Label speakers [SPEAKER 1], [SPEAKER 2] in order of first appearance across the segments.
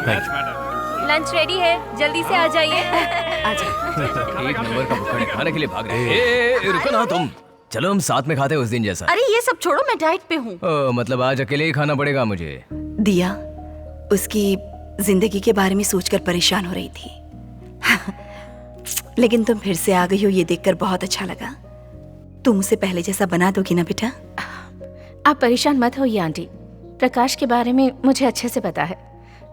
[SPEAKER 1] Lunch ready है, जल्दी से आ जाइए।
[SPEAKER 2] एक नंबर का बुक्का खाने के लिए भाग रहे हैं। रुको ना तुम, चलो हम साथ में खाते हैं उस दिन जैसा।
[SPEAKER 3] अरे ये सब छोड़ो, मैं डाइट पे हूँ।
[SPEAKER 2] मतलब आज अकेले ही खाना पड़ेगा मुझे।
[SPEAKER 4] दिया उसकी जिंदगी के बारे में सोचकर परेशान हो रही थी। लेकिन तुम फिर से आ गई हो, ये देखकर बहुत अच्छा लगा। तुम उसे पहले जैसा बना दोगी ना बेटा?
[SPEAKER 5] आप परेशान मत होइए आंटी, प्रकाश के बारे में मुझे अच्छे से पता है।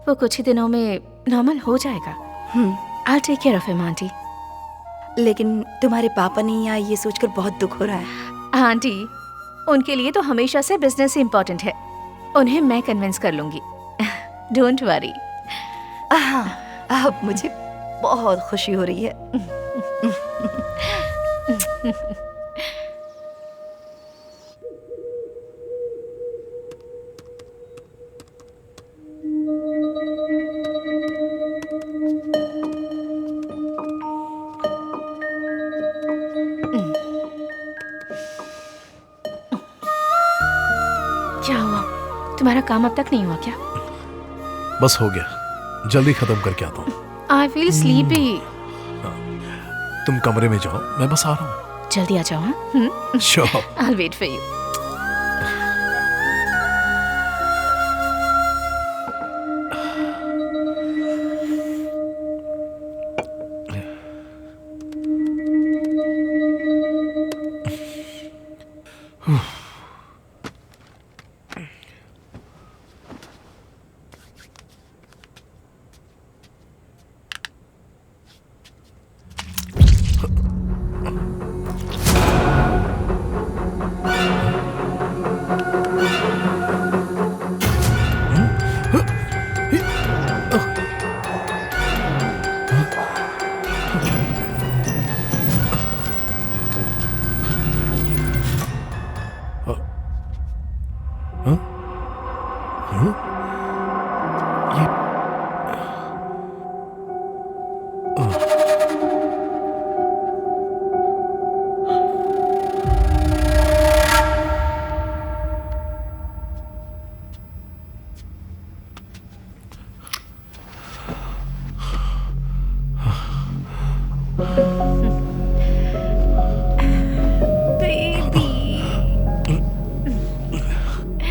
[SPEAKER 5] वो कुछ ही दिनों में नॉर्मल हो जाएगा। I'll take care of him, aunty.
[SPEAKER 4] लेकिन तुम्हारे पापा नहीं आए, ये सोचकर बहुत दुख हो रहा है।
[SPEAKER 5] आंटी, उनके लिए तो हमेशा से बिजनेस ही इम्पोर्टेंट है। उन्हें मैं कन्विंस कर लूंगी। Don't worry.
[SPEAKER 4] अब मुझे बहुत खुशी हो रही है।
[SPEAKER 5] क्या हुआ? तुम्हारा काम अब तक नहीं हुआ क्या?
[SPEAKER 6] बस हो गया, जल्दी खत्म करके आता हूँ।
[SPEAKER 5] I feel sleepy.
[SPEAKER 6] तुम कमरे में जाओ, मैं बस आ रहा हूँ।
[SPEAKER 5] जल्दी आ जाओ। हाँ,
[SPEAKER 6] sure.
[SPEAKER 5] I'll wait for you.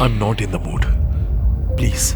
[SPEAKER 6] I'm not in the mood. Please.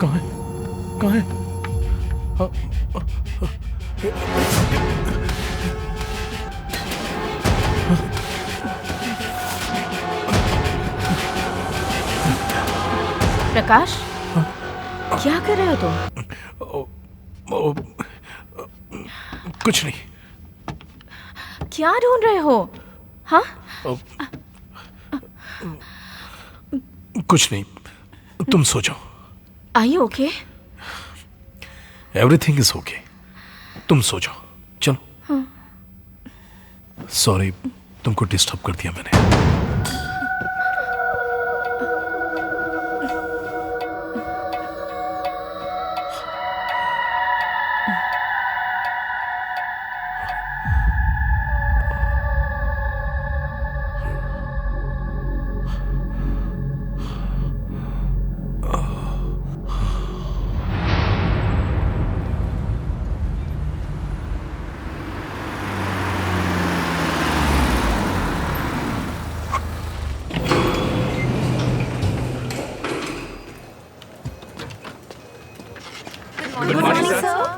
[SPEAKER 6] कहाँ है? कहाँ है?
[SPEAKER 5] प्रकाश, क्या कर रहे हो तुम?
[SPEAKER 6] कुछ नहीं।
[SPEAKER 5] क्या ढूंढ रहे हो? हाँ?
[SPEAKER 6] कुछ नहीं, तुम सो जाओ।
[SPEAKER 5] Are you okay?
[SPEAKER 6] Everything is okay, तुम सो जाओ। चलो। सॉरी, तुमको डिस्टर्ब कर दिया मैंने।
[SPEAKER 1] Good morning sir.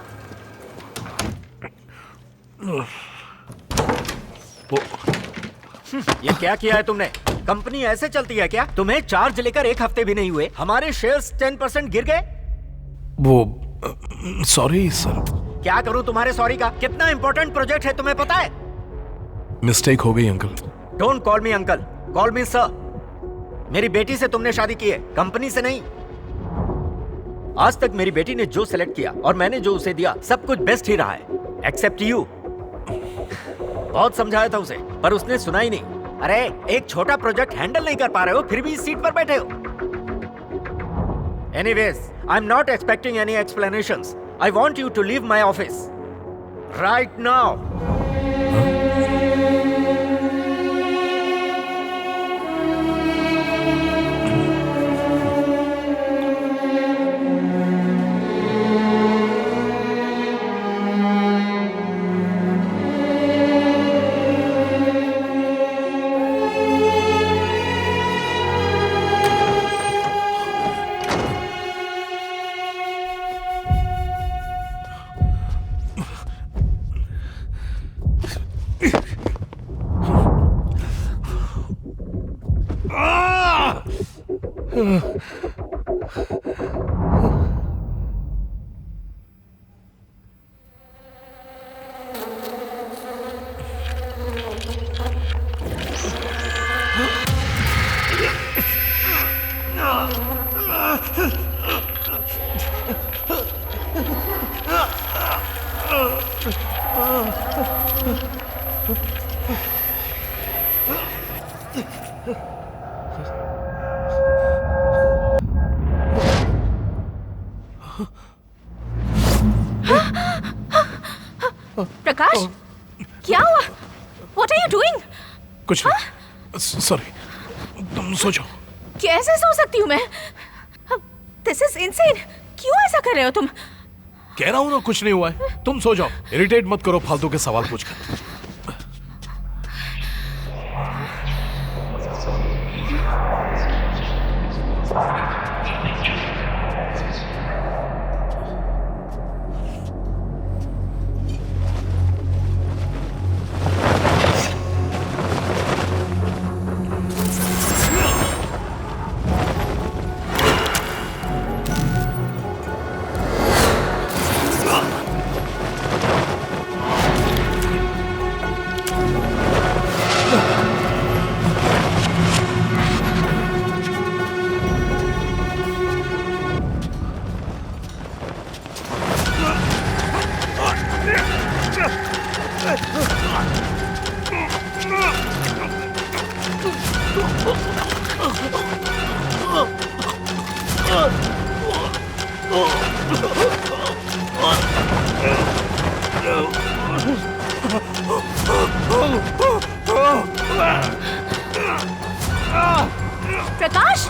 [SPEAKER 7] ये क्या किया है तुमने? कंपनी ऐसे चलती है क्या? तुम्हें चार्ज लेकर एक हफ्ते भी नहीं हुए, हमारे शेयर्स 10% गिर गए।
[SPEAKER 6] वो सॉरी सर।
[SPEAKER 7] क्या करूं तुम्हारे सॉरी का? कितना इंपॉर्टेंट प्रोजेक्ट है तुम्हें पता है?
[SPEAKER 6] मिस्टेक हो गई uncle.
[SPEAKER 7] Don't call me uncle, call me sir. मेरी बेटी से तुमने शादी की है, कंपनी से नहीं। आज तक मेरी बेटी ने जो सेलेक्ट किया और मैंने जो उसे दिया, सब कुछ बेस्ट ही रहा है, एक्सेप्ट यू। बहुत समझाया था उसे, पर उसने सुना ही नहीं। अरे एक छोटा प्रोजेक्ट हैंडल नहीं कर पा रहे हो, फिर भी इस सीट पर बैठे हो। Anyways, I am not expecting any explanations. I want you to leave my office right now.
[SPEAKER 5] Prakash, क्या हुआ? What are you doing?
[SPEAKER 6] कुछ नहीं, सॉरी। तुम सो जाओ।
[SPEAKER 5] कैसे सो सकती हूँ मैं? This is insane. क्यों ऐसा कर रहे हो तुम?
[SPEAKER 6] कह रहा हूं ना कुछ नहीं हुआ है, तुम सो जाओ। इरिटेट मत करो फालतू के सवाल पूछकर।
[SPEAKER 5] प्रकाश,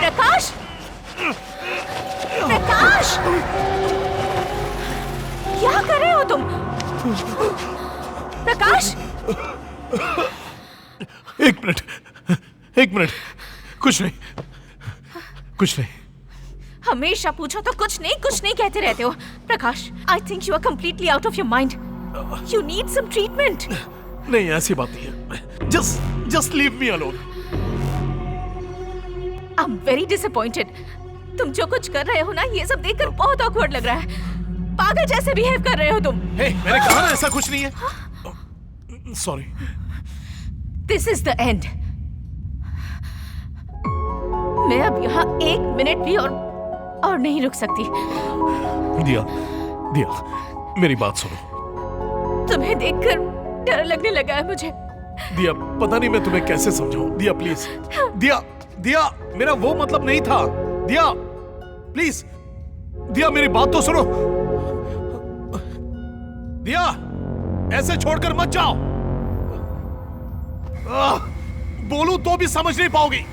[SPEAKER 5] प्रकाश, प्रकाश, क्या कर रहे हो तुम? प्रकाश,
[SPEAKER 6] एक मिनट, कुछ नहीं, कुछ नहीं।
[SPEAKER 5] हमेशा पूछो तो कुछ नहीं कहते रहते हो। Prakash, I think you are completely out of your mind. You need some treatment.
[SPEAKER 6] नहीं, ऐसी बात नहीं है। Just leave me alone.
[SPEAKER 5] I am very disappointed. तुम जो कुछ कर रहे हो ना, ये सब देखकर बहुत ऑकवर्ड लग रहा है। पागल जैसे बिहेव कर रहे हो तुम।
[SPEAKER 6] हे, मैंने कहा ना ऐसा कुछ नहीं है। Sorry.
[SPEAKER 5] This is the end. मैं अब यहाँ 1 मिनट भी और नहीं रुक सकती।
[SPEAKER 6] दिया, मेरी बात सुनो।
[SPEAKER 5] तुम्हें देखकर डर लगने लगा है मुझे।
[SPEAKER 6] दिया, पता नहीं मैं तुम्हें कैसे समझाऊं। दिया प्लीज। दिया, मेरा वो मतलब नहीं था। दिया प्लीज। दिया, मेरी बात तो सुनो। दिया, ऐसे छोड़कर मत जाओ। बोलूं तो भी समझ नहीं पाओगी।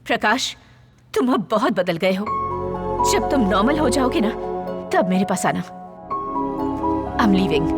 [SPEAKER 5] प्रकाश, तुम अब बहुत बदल गए हो। जब तुम नॉर्मल हो जाओगे ना, तब मेरे पास आना। I am leaving.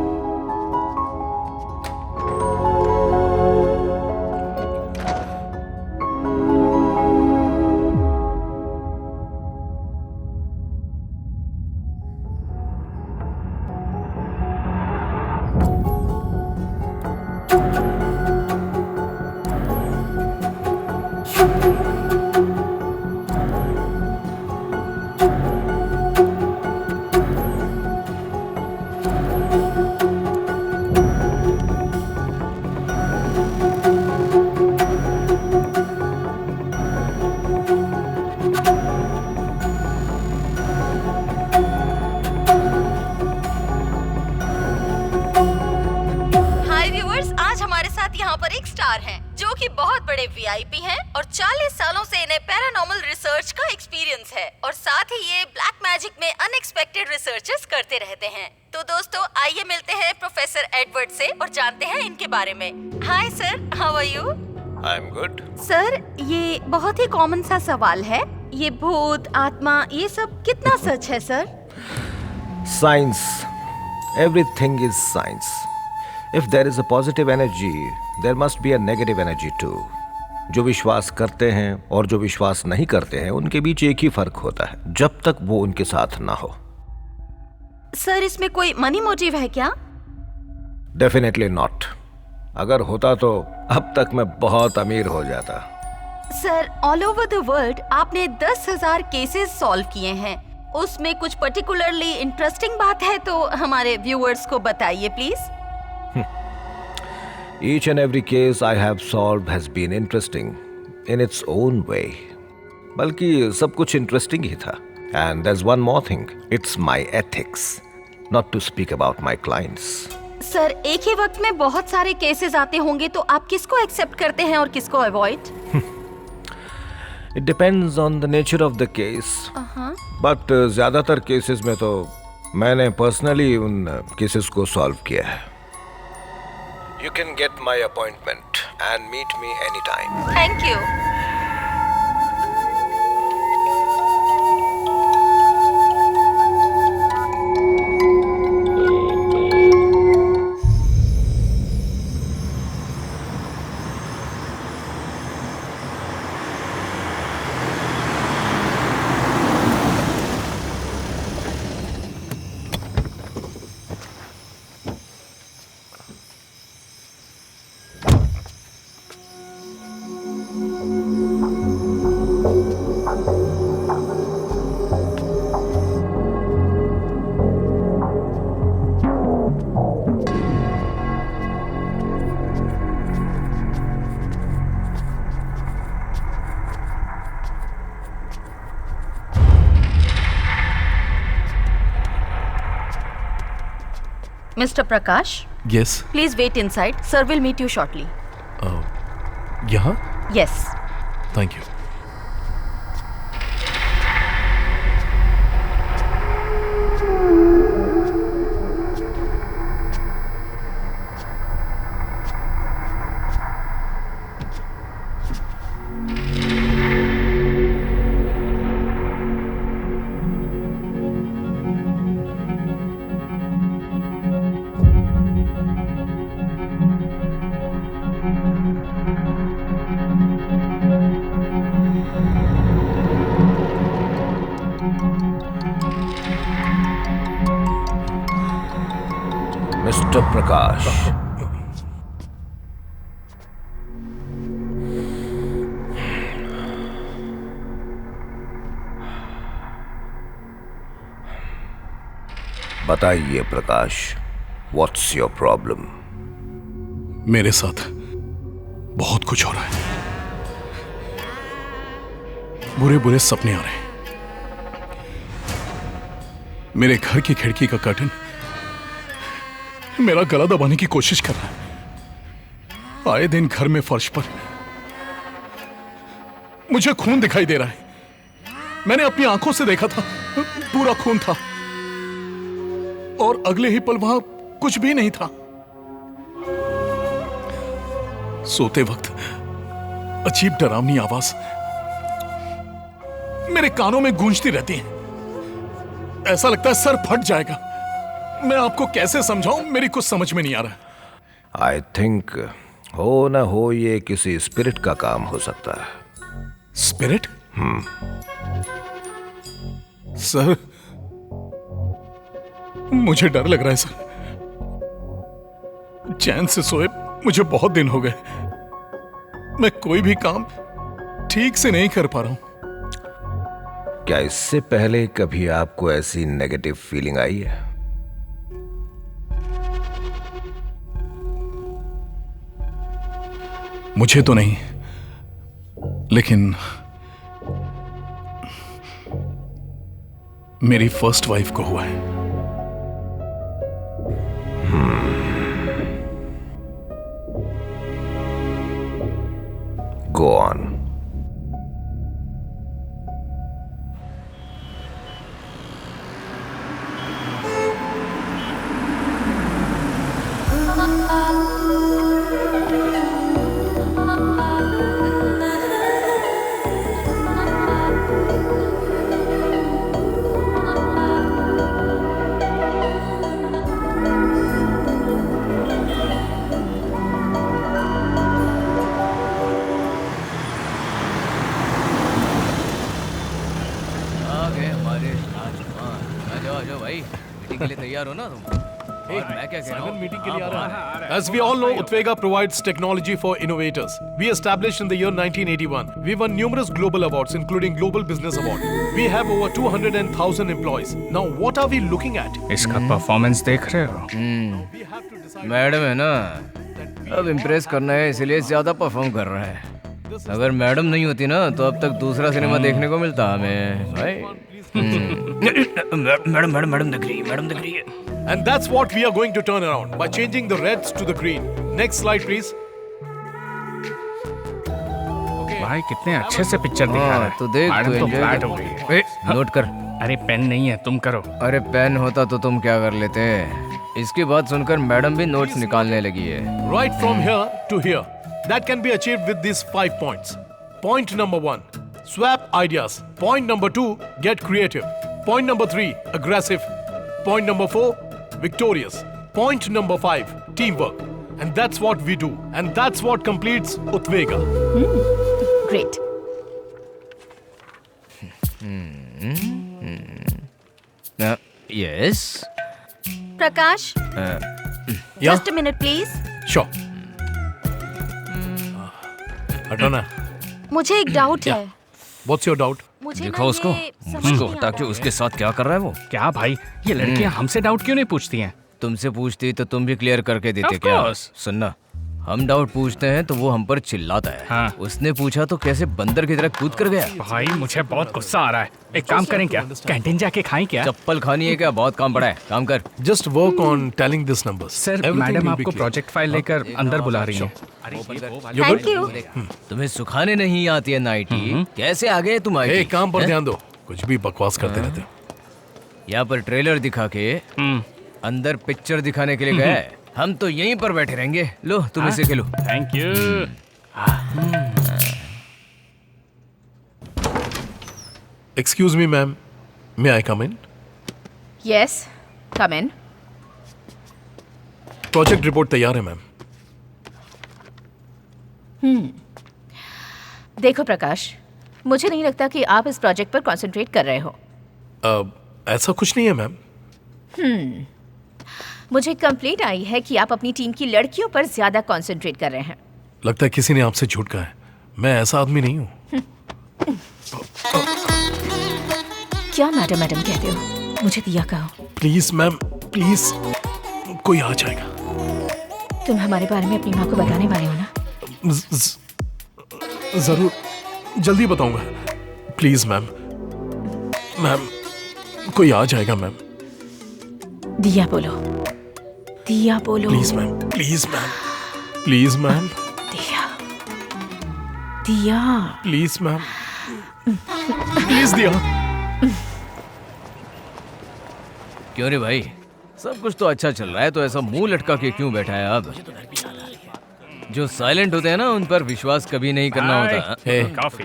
[SPEAKER 3] जो कि बहुत बड़े वीआईपी हैं और 40 सालों से इन्हें पैरानॉर्मल रिसर्च का एक्सपीरियंस है और साथ ही ये ब्लैक मैजिक में अनएक्सपेक्टेड रिसर्चेस करते रहते हैं। तो दोस्तों, आइए मिलते हैं प्रोफेसर एडवर्ड से और जानते हैं इनके बारे में। Hi sir, how are you?
[SPEAKER 8] I am good.
[SPEAKER 3] Sir, ये बहुत ही कॉमन सा सवाल है, ये भूत, आत्मा, ये सब कितना सच है sir?
[SPEAKER 8] Science, everything is science. If there is a positive energy, there must be a negative energy too. जो विश्वास करते हैं और जो विश्वास नहीं करते हैं, उनके बीच एक ही फर्क होता है, जब तक वो उनके साथ ना हो।
[SPEAKER 3] सर, इसमें कोई मनी मोटिव है क्या?
[SPEAKER 8] Definitely not. अगर होता तो अब तक मैं बहुत अमीर हो जाता।
[SPEAKER 3] Sir, all over the world आपने 10,000 केसेस सॉल्व किए हैं, उसमें कुछ पर्टिकुलरली इंटरेस्टिंग बात है तो हमारे व्यूअर्स को बताइए please.
[SPEAKER 8] Each and every case I have solved has been interesting in its own way. बल्कि सब कुछ इंटरेस्टिंग ही था. And there's one more thing. It's my ethics, not to speak about my clients.
[SPEAKER 3] Sir, एक ही वक्त में बहुत सारे cases आते होंगे तो आप किसको एक्सेप्ट करते हैं और किसको avoid?
[SPEAKER 8] It depends on the nature of the case. But ज्यादातर केसेस में तो मैंने पर्सनली उन केसेस को सॉल्व किया है. You can get my appointment and meet me anytime.
[SPEAKER 3] Thank you. Mr. Prakash?
[SPEAKER 6] Yes.
[SPEAKER 3] Please wait inside. Sir will meet you shortly.
[SPEAKER 6] यहाँ?
[SPEAKER 3] Yes.
[SPEAKER 6] Thank you.
[SPEAKER 8] प्रकाश, बताइए प्रकाश, व्हाट्स योर प्रॉब्लम?
[SPEAKER 6] मेरे साथ बहुत कुछ हो रहा है। बुरे बुरे सपने आ रहे हैं। मेरे घर की खिड़की का कर्टन मेरा गला दबाने की कोशिश कर रहा है। आए दिन घर में फर्श पर मुझे खून दिखाई दे रहा है। मैंने अपनी आंखों से देखा था, पूरा खून था, और अगले ही पल वहां कुछ भी नहीं था। सोते वक्त अजीब डरावनी आवाज मेरे कानों में गूंजती रहती है। ऐसा लगता है सर फट जाएगा। मैं आपको कैसे समझाऊं, मेरी कुछ समझ में नहीं आ रहा।
[SPEAKER 8] आई थिंक हो ना हो ये किसी स्पिरिट का काम हो सकता है।
[SPEAKER 6] स्पिरिट? सर, मुझे डर लग रहा है सर। चैन से सोए मुझे बहुत दिन हो गए। मैं कोई भी काम ठीक से नहीं कर पा रहा हूं।
[SPEAKER 8] क्या इससे पहले कभी आपको ऐसी नेगेटिव फीलिंग आई है?
[SPEAKER 6] मुझे तो नहीं, लेकिन मेरी फर्स्ट वाइफ को हुआ है।
[SPEAKER 8] Go on.
[SPEAKER 2] तैयार हो ना तुम? मैं क्या कह रहा हूं?
[SPEAKER 6] मीटिंग के लिए आ रहा है। As we all know, Utwega provides technology for innovators. We established in the year 1981. We won numerous global awards, including Global Business Award. We have over 200,000 employees. Now, what are we looking at?
[SPEAKER 9] इसका performance देख रहे हो?
[SPEAKER 2] Madam है ना, अब impress करना है, इसलिए ज्यादा परफॉर्म कर रहा है। अगर मैडम नहीं होती ना तो अब तक दूसरा सिनेमा देखने को मिलता हमें भाई। मैडम दिख रही है।
[SPEAKER 6] And that's what we are going to turn around by changing the reds to the green. Next slide, please.
[SPEAKER 9] भाई कितने अच्छे से पिक्चर दिखा रहा है।
[SPEAKER 2] तो देख,
[SPEAKER 9] मैडम तो
[SPEAKER 2] enjoy
[SPEAKER 9] फ्लैट
[SPEAKER 2] कर।
[SPEAKER 9] हो गई है।
[SPEAKER 2] नोट कर।
[SPEAKER 9] अरे पेन नहीं है, तुम करो।
[SPEAKER 2] अरे पेन होता तो तुम क्या कर लेते? इसकी बात सुनकर मैडम भी नोट्स निकालने लगी है।
[SPEAKER 6] Right from here to here. That can be achieved with these 5 points. Point number 1, swap ideas. Point number 2, get creative. Point number 3, aggressive. Point number 4, victorious. Point number 5, teamwork. And that's what we do. And that's what completes Utwega.
[SPEAKER 5] Great.
[SPEAKER 2] Yes.
[SPEAKER 3] Prakash,
[SPEAKER 6] Yeah?
[SPEAKER 3] just a minute please.
[SPEAKER 6] Sure. हटाना।
[SPEAKER 3] मुझे एक doubt है।
[SPEAKER 6] What's your doubt?
[SPEAKER 3] मुझे
[SPEAKER 2] देखो
[SPEAKER 3] ना
[SPEAKER 2] उसको,
[SPEAKER 3] ये समझ
[SPEAKER 2] उसको
[SPEAKER 3] नहीं
[SPEAKER 2] हटा
[SPEAKER 3] आता
[SPEAKER 2] के
[SPEAKER 3] है।
[SPEAKER 2] उसके साथ क्या कर रहा है वो?
[SPEAKER 9] क्या भाई, ये लड़कियां हमसे डाउट क्यों नहीं पूछती हैं?
[SPEAKER 2] तुमसे पूछती तो तुम भी क्लियर करके देते
[SPEAKER 9] Of
[SPEAKER 2] क्या?
[SPEAKER 9] course.
[SPEAKER 2] सुनना, हम डाउट पूछते हैं तो वो हम पर चिल्लाता है।
[SPEAKER 9] हाँ।
[SPEAKER 2] उसने पूछा तो कैसे बंदर की तरह कूद कर गया।
[SPEAKER 9] भाई मुझे बहुत गुस्सा आ रहा है। एक काम करें क्या, कैंटीन जाके खाएं क्या?
[SPEAKER 2] चप्पल खानी है क्या? बहुत काम पड़ा है, काम कर।
[SPEAKER 6] Just work on telling these numbers.
[SPEAKER 9] Sir,
[SPEAKER 6] Everything
[SPEAKER 9] madam
[SPEAKER 6] will be
[SPEAKER 9] आपको
[SPEAKER 6] clear.
[SPEAKER 9] प्रोजेक्ट फाइल लेकर अंदर बुला रही हैं।
[SPEAKER 3] Thank you.
[SPEAKER 2] तुम्हें सुखाने नहीं आती है नाइटी, कैसे आ गए तुम?
[SPEAKER 6] Hey,
[SPEAKER 2] आईटी
[SPEAKER 6] काम पर ध्यान दो। कुछ भी बकवास करते रहते हो।
[SPEAKER 2] यहाँ पर ट्रेलर दिखा के अंदर पिक्चर दिखाने के लिए गए। हम तो यहीं पर बैठे रहेंगे। लो तुम इसे खेलो।
[SPEAKER 9] Thank you.
[SPEAKER 6] Excuse me, ma'am. May I come in?
[SPEAKER 5] Yes, come in.
[SPEAKER 6] Project report तैयार है मैम।
[SPEAKER 5] देखो प्रकाश, मुझे नहीं लगता कि आप इस प्रोजेक्ट पर कंसंट्रेट कर रहे हो।
[SPEAKER 6] ऐसा कुछ नहीं है मैम।
[SPEAKER 5] मुझे कंप्लेंट आई है कि आप अपनी टीम की लड़कियों पर ज्यादा कंसंट्रेट कर रहे हैं।
[SPEAKER 6] लगता है किसी ने आपसे झूठ कहा है। मैं ऐसा आदमी नहीं हूँ।
[SPEAKER 5] क्या मैडम मैडम कहते हो? मुझे दिया कहो।
[SPEAKER 6] प्लीज मैम, प्लीज, कोई आ जाएगा।
[SPEAKER 5] तुम हमारे बारे में अपनी माँ को बताने वाले हो ना?
[SPEAKER 6] जरूर, जल्दी बताऊंगा। प्लीज मैम, मैम कोई आ जाएगा मैम।
[SPEAKER 5] दिया बोलो, दिया बोलो।
[SPEAKER 6] Please ma'am, please ma'am, please ma'am.
[SPEAKER 5] दिया, दिया।
[SPEAKER 6] प्लीज मैम, प्लीज दिया।
[SPEAKER 2] क्यों रे भाई, सब कुछ तो अच्छा चल रहा है, तो ऐसा मुंह लटका के क्यों बैठा है? अब जो साइलेंट होते हैं ना, उन पर विश्वास कभी नहीं करना होता।
[SPEAKER 9] कॉफी।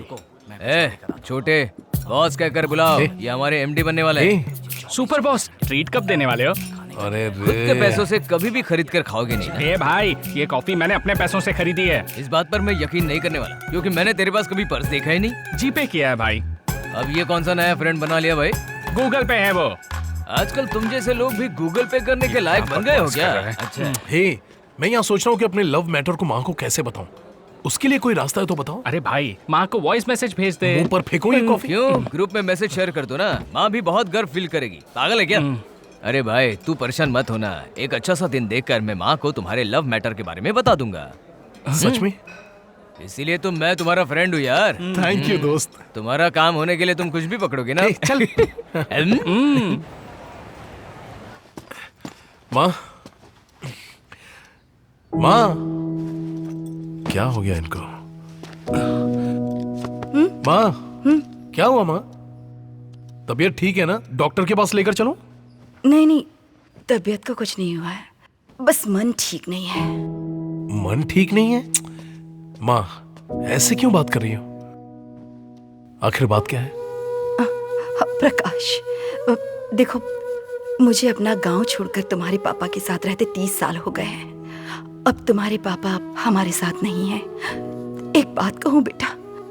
[SPEAKER 2] छोटे बॉस कहकर बुलाओ, ये हमारे एमडी बनने वाले हैं।
[SPEAKER 9] सुपर बॉस, ट्रीट कब देने वाले हो?
[SPEAKER 6] अरे
[SPEAKER 2] खुद के पैसों से कभी भी खरीद कर खाओगे नहीं ना?
[SPEAKER 9] ए भाई, ये कॉफी मैंने अपने पैसों से खरीदी है।
[SPEAKER 2] इस बात पर मैं यकीन नहीं करने वाला, क्योंकि मैंने तेरे पास कभी पर्स देखा ही नहीं।
[SPEAKER 9] जीपे किया है भाई।
[SPEAKER 2] अब ये कौन सा नया फ्रेंड बना लिया भाई?
[SPEAKER 9] गूगल पे है वो।
[SPEAKER 2] आजकल तुम जैसे लोग भी गूगल पे करने के लायक बन गए हो क्या? अच्छा,
[SPEAKER 6] हे, मैं यहाँ सोच रहा हूँ कि अपने लव मैटर को माँ को कैसे बताऊँ। उसके लिए कोई रास्ता है तो बताओ।
[SPEAKER 9] अरे भाई, माँ को वॉइस मैसेज भेज दे।
[SPEAKER 6] मुंह पर फेंको ये कॉफी।
[SPEAKER 2] क्यों? ग्रुप में मैसेज शेयर कर दो ना, माँ भी बहुत गर्व फील करेगी। पागल है क्या? अरे भाई तू परेशान मत होना, एक अच्छा सा दिन देखकर मैं माँ को तुम्हारे लव मैटर के बारे में बता दूंगा।
[SPEAKER 6] सच में?
[SPEAKER 2] इसीलिए तो मैं तुम्हारा फ्रेंड हूँ यार।
[SPEAKER 6] थैंक यू दोस्त।
[SPEAKER 2] तुम्हारा काम होने के लिए तुम कुछ भी पकड़ोगे ना?
[SPEAKER 6] चल। माँ, माँ, क्या हो गया इनको? माँ, क्या हुआ माँ? तबीयत ठीक है ना? डॉक्टर के पास लेकर चलो।
[SPEAKER 4] नहीं नहीं, तबीयत को कुछ नहीं हुआ है, बस मन ठीक नहीं है।
[SPEAKER 6] मन ठीक नहीं है? माँ, ऐसे क्यों बात कर रही हो? आखिर बात क्या है?
[SPEAKER 4] प्रकाश, देखो, मुझे अपना गांव छोड़कर तुम्हारे पापा के साथ रहते 30 साल हो गए हैं। अब तुम्हारे पापा हमारे साथ नहीं हैं। एक बात कहूँ बेटा,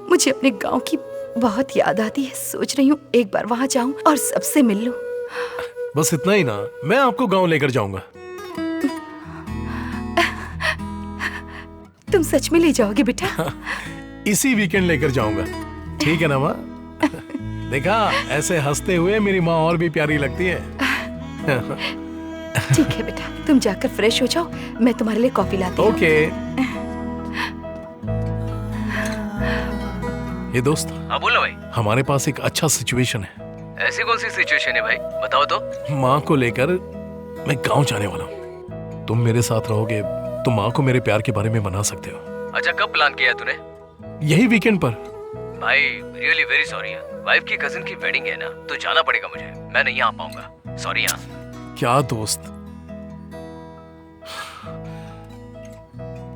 [SPEAKER 4] मुझे अपने गांव की बहुत याद आती है। सोच रही हूँ एक बार वहां जाऊं और सबसे मिल लूं।
[SPEAKER 6] बस इतना ही ना, मैं आपको गांव लेकर जाऊंगा।
[SPEAKER 4] तुम सच में ले जाओगे बेटा?
[SPEAKER 6] इसी वीकेंड लेकर जाऊंगा, ठीक है ना माँ? देखा, ऐसे हंसते हुए मेरी माँ और भी प्यारी लगती है।
[SPEAKER 4] ठीक है बेटा, तुम जाकर फ्रेश हो जाओ, मैं तुम्हारे लिए कॉफी लाती हूँ।
[SPEAKER 6] ओके। ये दोस्त,
[SPEAKER 2] हाँ बोलो भाई।
[SPEAKER 6] हमारे पास एक अच्छा सिचुएशन है।
[SPEAKER 2] ऐसी कौन सी सिचुएशन है भाई, बताओ तो।
[SPEAKER 6] माँ को लेकर मैं गांव जाने वाला हूँ। तुम मेरे साथ रहोगे तो माँ को मेरे प्यार के बारे में बना सकते हो।
[SPEAKER 2] अच्छा, कब प्लान किया तूने?
[SPEAKER 6] यही वीकेंड पर।
[SPEAKER 2] भाई रियली वेरी सॉरी, वाइफ की कजिन की वेडिंग है ना, तो जाना पड़ेगा मुझे, मैं नहीं आ पाऊंगा। सॉरी यार।
[SPEAKER 6] क्या दोस्त?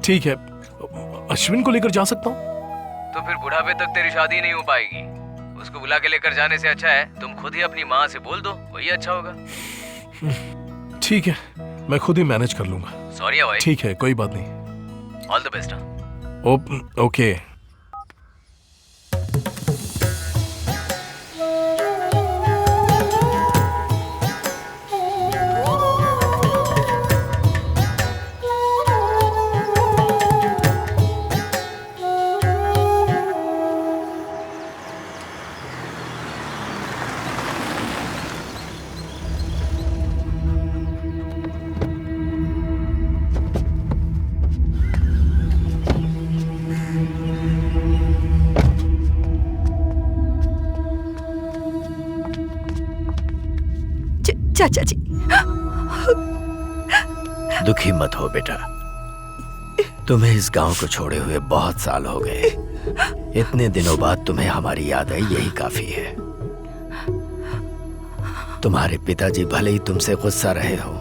[SPEAKER 6] ठीक है, अश्विन को लेकर जा सकता हूँ।
[SPEAKER 2] तो फिर बुढ़ापे तक तेरी शादी नहीं हो पाएगी। उसको बुला के लेकर जाने से अच्छा है तुम खुद ही अपनी माँ से बोल दो, वही अच्छा होगा।
[SPEAKER 6] ठीक है, मैं खुद ही मैनेज कर लूंगा।
[SPEAKER 2] सॉरी भाई।
[SPEAKER 6] ठीक है, कोई बात नहीं।
[SPEAKER 2] All the best.
[SPEAKER 6] ओके।
[SPEAKER 4] चाचा जी,
[SPEAKER 7] दुखी मत हो बेटा, तुम्हें इस गांव को छोड़े हुए बहुत साल हो गए। इतने दिनों बाद तुम्हें हमारी याद आई, यही काफी है। तुम्हारे पिताजी भले ही तुमसे गुस्सा रहे हो,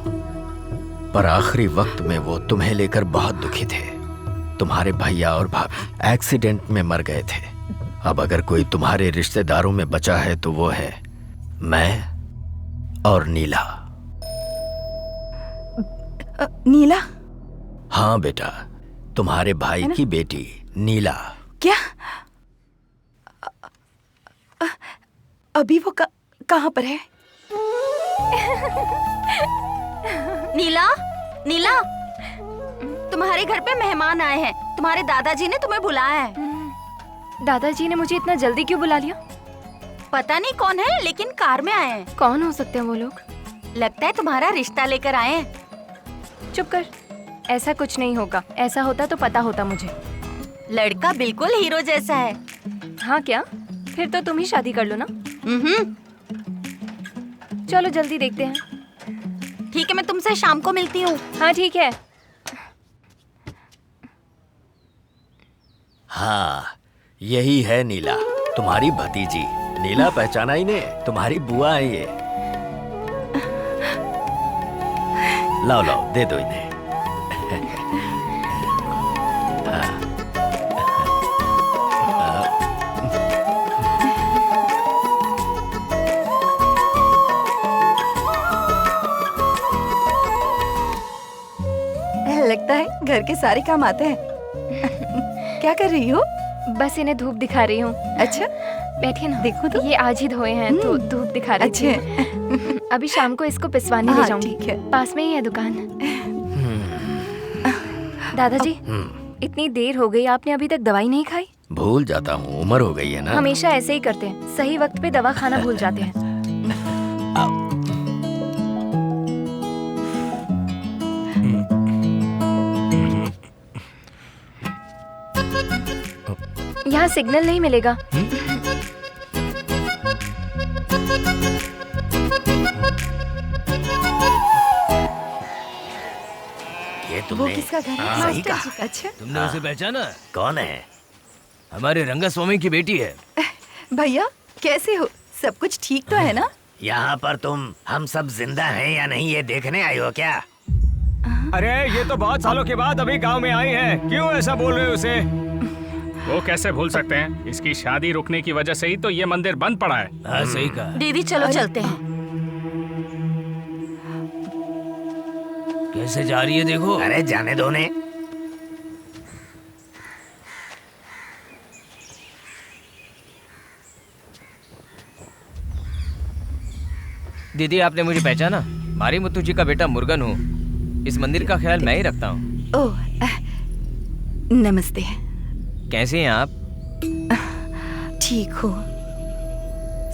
[SPEAKER 7] पर आखिरी वक्त में वो तुम्हें लेकर बहुत दुखी थे। तुम्हारे भैया और भाभी एक्सीडेंट में मर गए थे। अब अगर कोई तुम्हारे रिश्तेदारों में बचा है तो वो है मैं और नीला।
[SPEAKER 4] नीला?
[SPEAKER 7] हाँ बेटा, तुम्हारे भाई की बेटी नीला।
[SPEAKER 4] क्या? अभी वो कहाँ पर है?
[SPEAKER 1] नीला, नीला, तुम्हारे घर पे मेहमान आए हैं। तुम्हारे दादाजी ने तुम्हें बुलाया है।
[SPEAKER 10] दादाजी ने मुझे इतना जल्दी क्यों बुला लिया?
[SPEAKER 1] पता नहीं कौन है, लेकिन कार में आए हैं।
[SPEAKER 10] कौन हो सकते हैं वो लोग?
[SPEAKER 1] लगता है तुम्हारा रिश्ता लेकर आए हैं।
[SPEAKER 10] चुप कर, ऐसा कुछ नहीं होगा। ऐसा होता तो पता होता मुझे।
[SPEAKER 1] लड़का बिल्कुल हीरो जैसा है।
[SPEAKER 10] हाँ क्या? फिर तो तुम ही शादी कर लो ना। चलो जल्दी देखते हैं।
[SPEAKER 1] ठीक है, मैं तुमसे शाम को मिलती हूँ।
[SPEAKER 10] हाँ ठीक है।
[SPEAKER 7] हाँ, यही है नीला, तुम्हारी भतीजी। नीला पहचाना ही ने, तुम्हारी बुआ है ये। लाओ लाओ, दे दो इन्हें।
[SPEAKER 4] लगता है घर के सारे काम आते हैं। क्या कर रही हो?
[SPEAKER 10] बस इन्हें धूप दिखा रही हूँ।
[SPEAKER 4] अच्छा,
[SPEAKER 10] बैठिए ना।
[SPEAKER 4] देखो तो।
[SPEAKER 10] ये आज ही धोए हैं तो धूप दिखा रही थी।
[SPEAKER 4] अच्छे।
[SPEAKER 10] अभी शाम को इसको पिसवाने ले
[SPEAKER 4] हाँ,
[SPEAKER 10] जाऊंगी।
[SPEAKER 4] ठीक है।
[SPEAKER 10] पास में ही है दुकान। दादाजी, इतनी देर हो गई, आपने अभी तक दवाई नहीं खाई?
[SPEAKER 7] भूल जाता हूँ, उम्र हो गई है ना।
[SPEAKER 10] हमेशा ऐसे ही करते हैं, सही वक्त पे दवा खाना भूल जाते हैं। यहाँ सिग्नल नहीं मिलेगा।
[SPEAKER 7] ये
[SPEAKER 4] वो
[SPEAKER 7] तुमने
[SPEAKER 4] किसका घर है?
[SPEAKER 7] सही
[SPEAKER 4] मास्टर
[SPEAKER 7] कहा।
[SPEAKER 4] जी का। अच्छा
[SPEAKER 2] तुमने उसे पहचाना?
[SPEAKER 7] कौन है?
[SPEAKER 2] हमारे रंगास्वामी की बेटी है।
[SPEAKER 4] भैया, कैसे हो? सब कुछ ठीक तो है ना?
[SPEAKER 7] यहाँ पर तुम हम सब जिंदा हैं या नहीं ये देखने आई हो क्या?
[SPEAKER 2] अरे ये तो बहुत सालों के बाद अभी गांव में आई है, क्यों ऐसा बोल रहे हो उसे?
[SPEAKER 9] वो कैसे भूल सकते हैं? इसकी शादी रुकने की वजह से ही तो ये मंदिर बंद पड़ा है।
[SPEAKER 2] हाँ सही कहा।
[SPEAKER 1] दीदी चलो चलते हैं।
[SPEAKER 2] कैसे जा रही है देखो।
[SPEAKER 7] अरे जाने दो ने।
[SPEAKER 2] दीदी आपने मुझे पहचाना? मारी मुत्तू जी का बेटा मुर्गन हूँ। इस मंदिर का ख्याल मैं ही रखता हूँ।
[SPEAKER 4] ओह, नमस्ते।
[SPEAKER 2] कैसे हैं आप?
[SPEAKER 4] ठीक हो।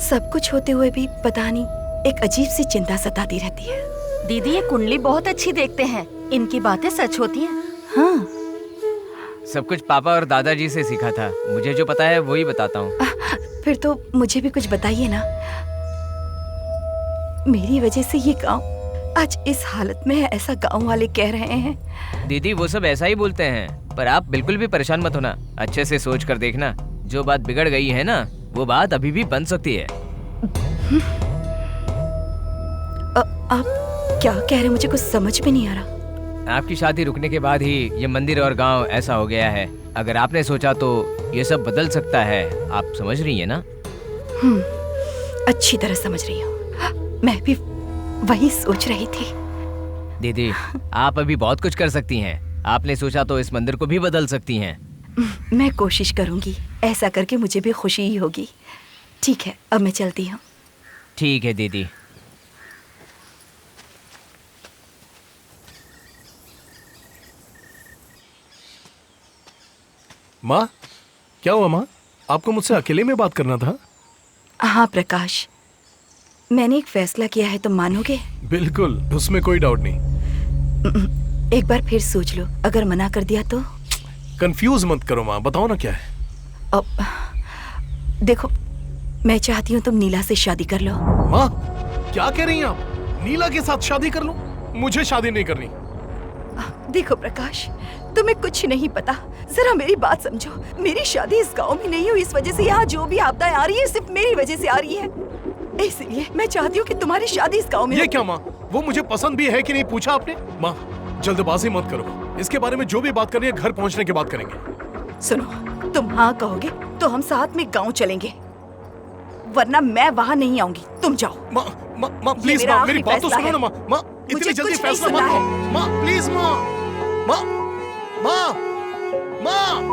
[SPEAKER 4] सब कुछ होते हुए भी पता नहीं एक अजीब सी चिंता सताती रहती है।
[SPEAKER 1] दीदी ये कुंडली बहुत अच्छी देखते हैं। इनकी बातें सच होती हैं।
[SPEAKER 4] हाँ,
[SPEAKER 2] सब कुछ पापा और दादाजी से सीखा था। मुझे जो पता है वही बताता हूँ।
[SPEAKER 4] फिर तो मुझे भी कुछ बताइए ना। मेरी वजह से ये गांव आज इस हालत में है, ऐसा गांव वाले कह रहे हैं।
[SPEAKER 2] दीदी वो सब ऐसा ही बोलते हैं, पर आप बिल्कुल भी परेशान मत होना। अच्छे से सोच कर देखना, जो बात बिगड़ गई है ना, वो बात अभी भी बन सकती है।
[SPEAKER 4] आप क्या कह रहे? मुझे कुछ समझ में नहीं आ रहा।
[SPEAKER 2] आपकी शादी रुकने के बाद ही ये मंदिर और गांव ऐसा हो गया है। अगर आपने सोचा तो ये सब बदल सकता है। आप समझ रही है ना?
[SPEAKER 4] अच्छी तरह समझ रही हूँ। मैं भी वही सोच रही थी।
[SPEAKER 2] दीदी आप अभी बहुत कुछ कर सकती हैं। आपने सोचा तो इस मंदिर को भी बदल सकती हैं।
[SPEAKER 4] मैं कोशिश करूंगी। ऐसा करके मुझे भी खुशी ही होगी। ठीक है, अब मैं चलती हूँ।
[SPEAKER 2] ठीक है दीदी।
[SPEAKER 6] माँ, क्या हुआ माँ? आपको मुझसे अकेले में बात करना था?
[SPEAKER 4] हाँ प्रकाश, मैंने एक फैसला किया है, तुम मानोगे?
[SPEAKER 6] बिल्कुल, उसमें कोई डाउट नहीं।
[SPEAKER 4] एक बार फिर सोच लो, अगर मना कर दिया तो?
[SPEAKER 6] कंफ्यूज मत करो माँ, बताओ ना क्या है।
[SPEAKER 4] अब देखो, मैं चाहती हूँ तुम नीला से शादी कर लो।
[SPEAKER 6] माँ, क्या कह रही हैं आप? नीला के साथ शादी कर लूं? मुझे शादी नहीं करनी।
[SPEAKER 4] देखो प्रकाश, तुम्हें कुछ नहीं पता। जरा मेरी बात समझो। मेरी शादी इस गांव में नहीं हुई, इस वजह से यहाँ जो भी आपदाएं आ रही है सिर्फ मेरी वजह से आ रही है। इसलिए मैं चाहती हूँ कि तुम्हारी शादी इस गांव में
[SPEAKER 6] ये
[SPEAKER 4] हो।
[SPEAKER 6] क्या माँ? वो मुझे पसंद भी है कि नहीं पूछा आपने? माँ, जल्दबाजी मत करो। इसके बारे में जो भी बात करनी है घर पहुँचने के बाद करेंगे।
[SPEAKER 4] सुनो, तुम हाँ कहोगे तो हम साथ में गाँव चलेंगे, वरना मैं वहाँ नहीं आऊंगी। तुम जाओ।
[SPEAKER 6] माँ, माँ, माँ प्लीज
[SPEAKER 4] मेरा
[SPEAKER 6] माँ, मेरी
[SPEAKER 4] आखिरी
[SPEAKER 6] बात तो
[SPEAKER 4] फैसला
[SPEAKER 6] सुनो
[SPEAKER 4] है।
[SPEAKER 6] ना माँ। माँ, इतनी
[SPEAKER 4] मुझे
[SPEAKER 6] जल्दी
[SPEAKER 4] कुछ नहीं
[SPEAKER 6] फैसला मत
[SPEAKER 4] सुनना
[SPEAKER 6] करो। माँ प्लीज माँ, माँ, माँ, माँ।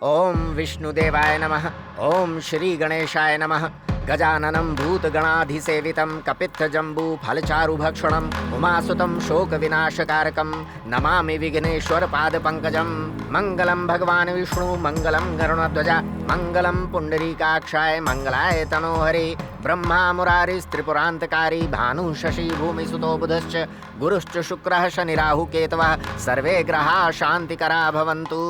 [SPEAKER 7] ओम विष्णुदेवाय नमः। ओम श्री गणेशाय नमः। गजाननं भूतगणाधिसेवितं कपित्थजम्बू फलचारुभक्षणम् उमासुतं शोकविनाशकारकं नमामि विघ्नेश्वर पादपङ्कजं। मङ्गलं भगवान् विष्णु मङ्गलं गरुणध्वज मङ्गलं पुण्डरीकाक्षाय मङ्गलाय तनोहरे। ब्रह्मा मुरारिस्त्रिपुरान्तकारी भानु शशि भूमिसुतो बुधश्च गुरुश्च शुक्रः शनिराहु केतवः सर्वे ग्रहाः शान्तिकरा भवन्तु।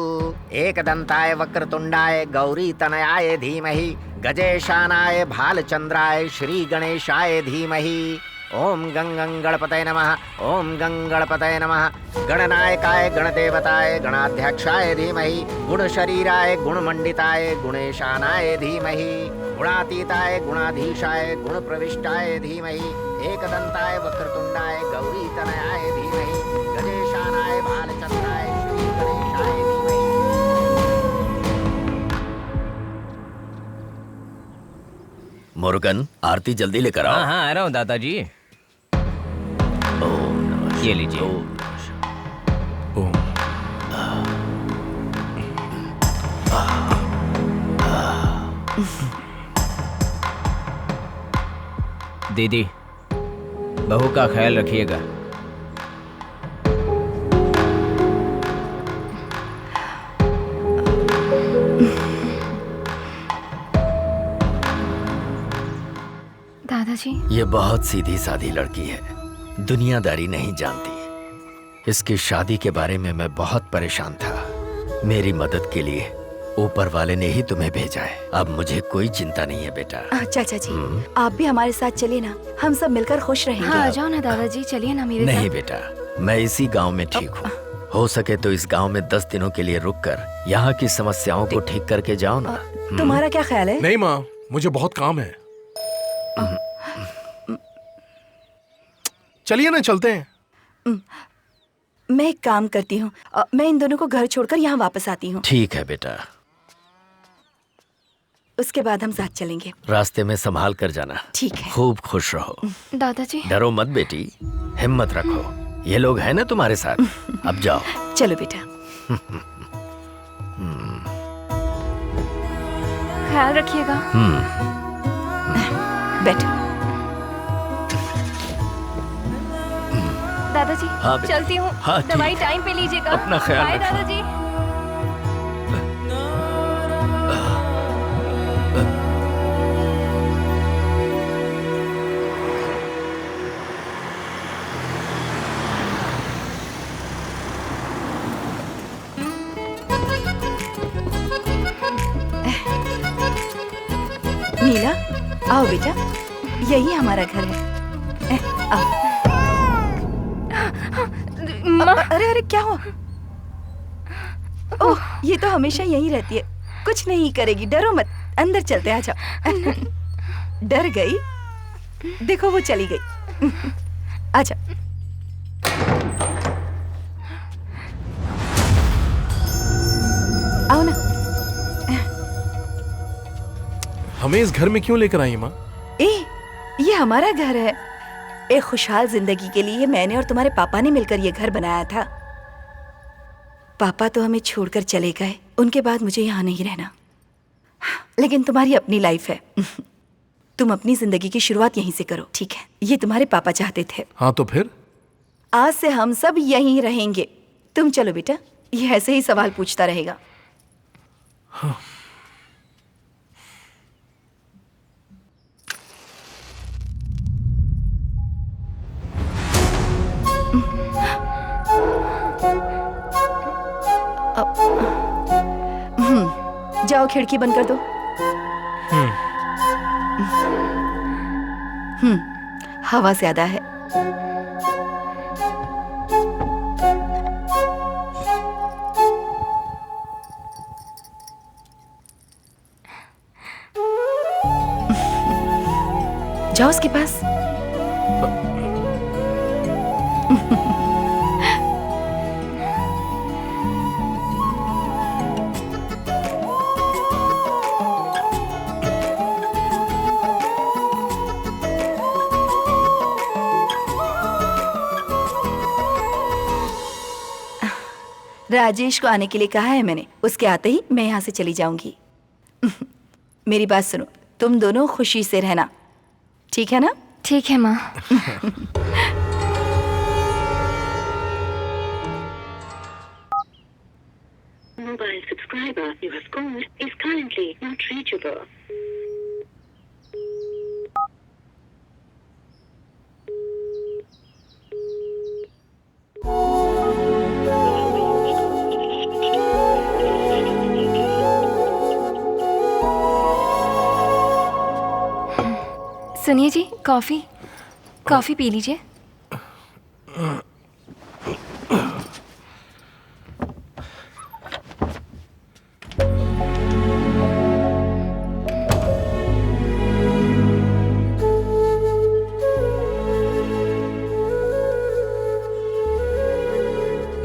[SPEAKER 7] एकदन्ताय वक्रतुण्डाय गौरीतनयाय धीमहि गजेशानाय भालचन्द्राय श्रीगणेशाय धीमहि। ओम गंगं गणपतये नमः। ओम गंगणपतये नमः। गणनायकाय गणदेवताय गणाध्यक्षाय धीमहि गुणशरीराय गुणमण्डिताय गुणेशानाय धीमहि गुणातीताय गुणाधीशाय गुणप्रविष्टाय धीमहि एकदन्ताय वक्रतुण्डाय गौरीतनयाय धीमहि गजेशानाय भालचन्द्राय श्रीगणेशाय धीमहि। मुरुगन आरती जल्दी लेकर आओ।
[SPEAKER 2] हाँ हाँ आ रहा हूँ दादाजी। ये लीजिए।
[SPEAKER 6] ओम।
[SPEAKER 2] दीदी बहू का ख्याल रखिएगा।
[SPEAKER 10] दादाजी,
[SPEAKER 7] ये बहुत सीधी सादी लड़की है, दुनियादारी नहीं जानती। इसकी शादी के बारे में मैं बहुत परेशान था। मेरी मदद के लिए ऊपर वाले ने ही तुम्हें भेजा है। अब मुझे कोई चिंता नहीं है बेटा।
[SPEAKER 4] चाचा जी आप भी हमारे साथ चलिए ना, हम सब मिलकर खुश रहेंगे।
[SPEAKER 10] हाँ आ जाओ ना दादाजी, चलिए ना मेरे
[SPEAKER 7] नहीं
[SPEAKER 10] साथ।
[SPEAKER 7] बेटा, मैं इसी गांव में ठीक हूँ। हो सके तो इस गांव में 10 दिनों के लिए रुककर यहाँ की समस्याओं को ठीक करके जाओ ना।
[SPEAKER 4] तुम्हारा क्या ख्याल है?
[SPEAKER 6] नहीं माँ, मुझे बहुत काम है। चलिए ना, चलते हैं।
[SPEAKER 4] मैं एक काम करती हूँ, मैं इन दोनों को घर छोड़कर यहाँ वापस आती हूँ।
[SPEAKER 7] ठीक है बेटा,
[SPEAKER 4] उसके बाद हम साथ चलेंगे।
[SPEAKER 7] रास्ते में संभाल कर जाना।
[SPEAKER 4] ठीक है।
[SPEAKER 7] खूब खुश रहो।
[SPEAKER 10] दादाजी
[SPEAKER 7] डरो मत बेटी, हिम्मत रखो। ये लोग हैं ना तुम्हारे साथ। अब जाओ।
[SPEAKER 4] चलो बेटा।
[SPEAKER 10] ख्याल रखिएगा।
[SPEAKER 4] बैठो।
[SPEAKER 10] दादाजी
[SPEAKER 7] हाँ बेटा।
[SPEAKER 10] चलती हूँ।
[SPEAKER 7] हाँ, ठीक
[SPEAKER 10] दवाई
[SPEAKER 7] है।
[SPEAKER 10] टाइम पे लीजिएगा।
[SPEAKER 7] अपना ख्याल
[SPEAKER 10] बाय
[SPEAKER 7] रखना।
[SPEAKER 10] दादाजी।
[SPEAKER 4] नीला आओ बेटा, यही हमारा घर है। आओ। अरे अरे क्या हुआ? ओह ये तो हमेशा यही रहती है, कुछ नहीं करेगी, डरो मत। अंदर चलते हैं, आ जाओ। डर गई? देखो वो चली गई। आजा। आओ ना।
[SPEAKER 6] हमें इस घर में क्यों लेकर आई माँ?
[SPEAKER 4] ये हमारा घर है। एक खुशहाल जिंदगी के लिए मैंने और तुम्हारे पापा ने मिलकर ये घर बनाया था। पापा तो हमें छोड़कर चले गए, उनके बाद मुझे यहाँ नहीं रहना। लेकिन तुम्हारी अपनी लाइफ है। तुम अपनी जिंदगी की शुरुआत यहीं से करो, ठीक है? ये तुम्हारे पापा चाहते थे।
[SPEAKER 6] हाँ तो फिर?
[SPEAKER 4] आज से हम सब यहीं रहेंगे। तुम चलो बेटा, ये ऐसे ही सवाल पूछता रहेगा।
[SPEAKER 6] हाँ।
[SPEAKER 4] जाओ खिड़की बंद कर दो। हवा ज्यादा है। जाओ उसके पास। राजेश को आने के लिए कहा है मैंने, उसके आते ही मैं यहाँ से चली जाऊंगी। मेरी बात सुनो, तुम दोनों खुशी से रहना, ठीक है ना?
[SPEAKER 10] ठीक है माँ।
[SPEAKER 11] Mobile subscriber you have called is currently not reachable.
[SPEAKER 10] सुनिए जी, कॉफी पी लीजिए।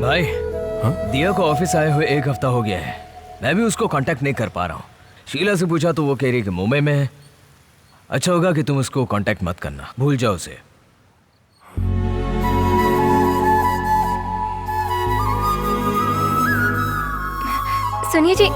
[SPEAKER 2] भाई, दिया को ऑफिस आए हुए 1 हफ्ता हो गया है। मैं भी उसको कांटेक्ट नहीं कर पा रहा हूँ। शीला से पूछा तो वो कह रही कि मुंबई में है। अच्छा होगा कि तुम उसको कांटेक्ट मत करना, भूल जाओ उसे।
[SPEAKER 10] सुनिए जी,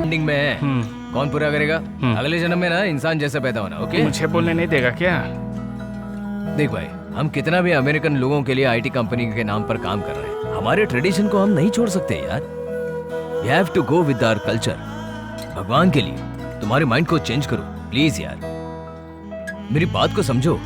[SPEAKER 2] एंडिंग में है। कौन पूरा करेगा? अगले जन्म में ना इंसान जैसा पैदा होना। ओके,
[SPEAKER 9] मुझे बोलने नहीं देगा क्या?
[SPEAKER 2] देख भाई, हम कितना भी अमेरिकन लोगों के लिए आईटी कंपनी के नाम पर काम कर रहे हैं, हमारे ट्रेडिशन को हम नहीं छोड़ सकते यार। We have to go with our culture. भगवान के लिए तुम्हारे माइंड को चेंज करो प्लीज यार, मेरी बात को समझो।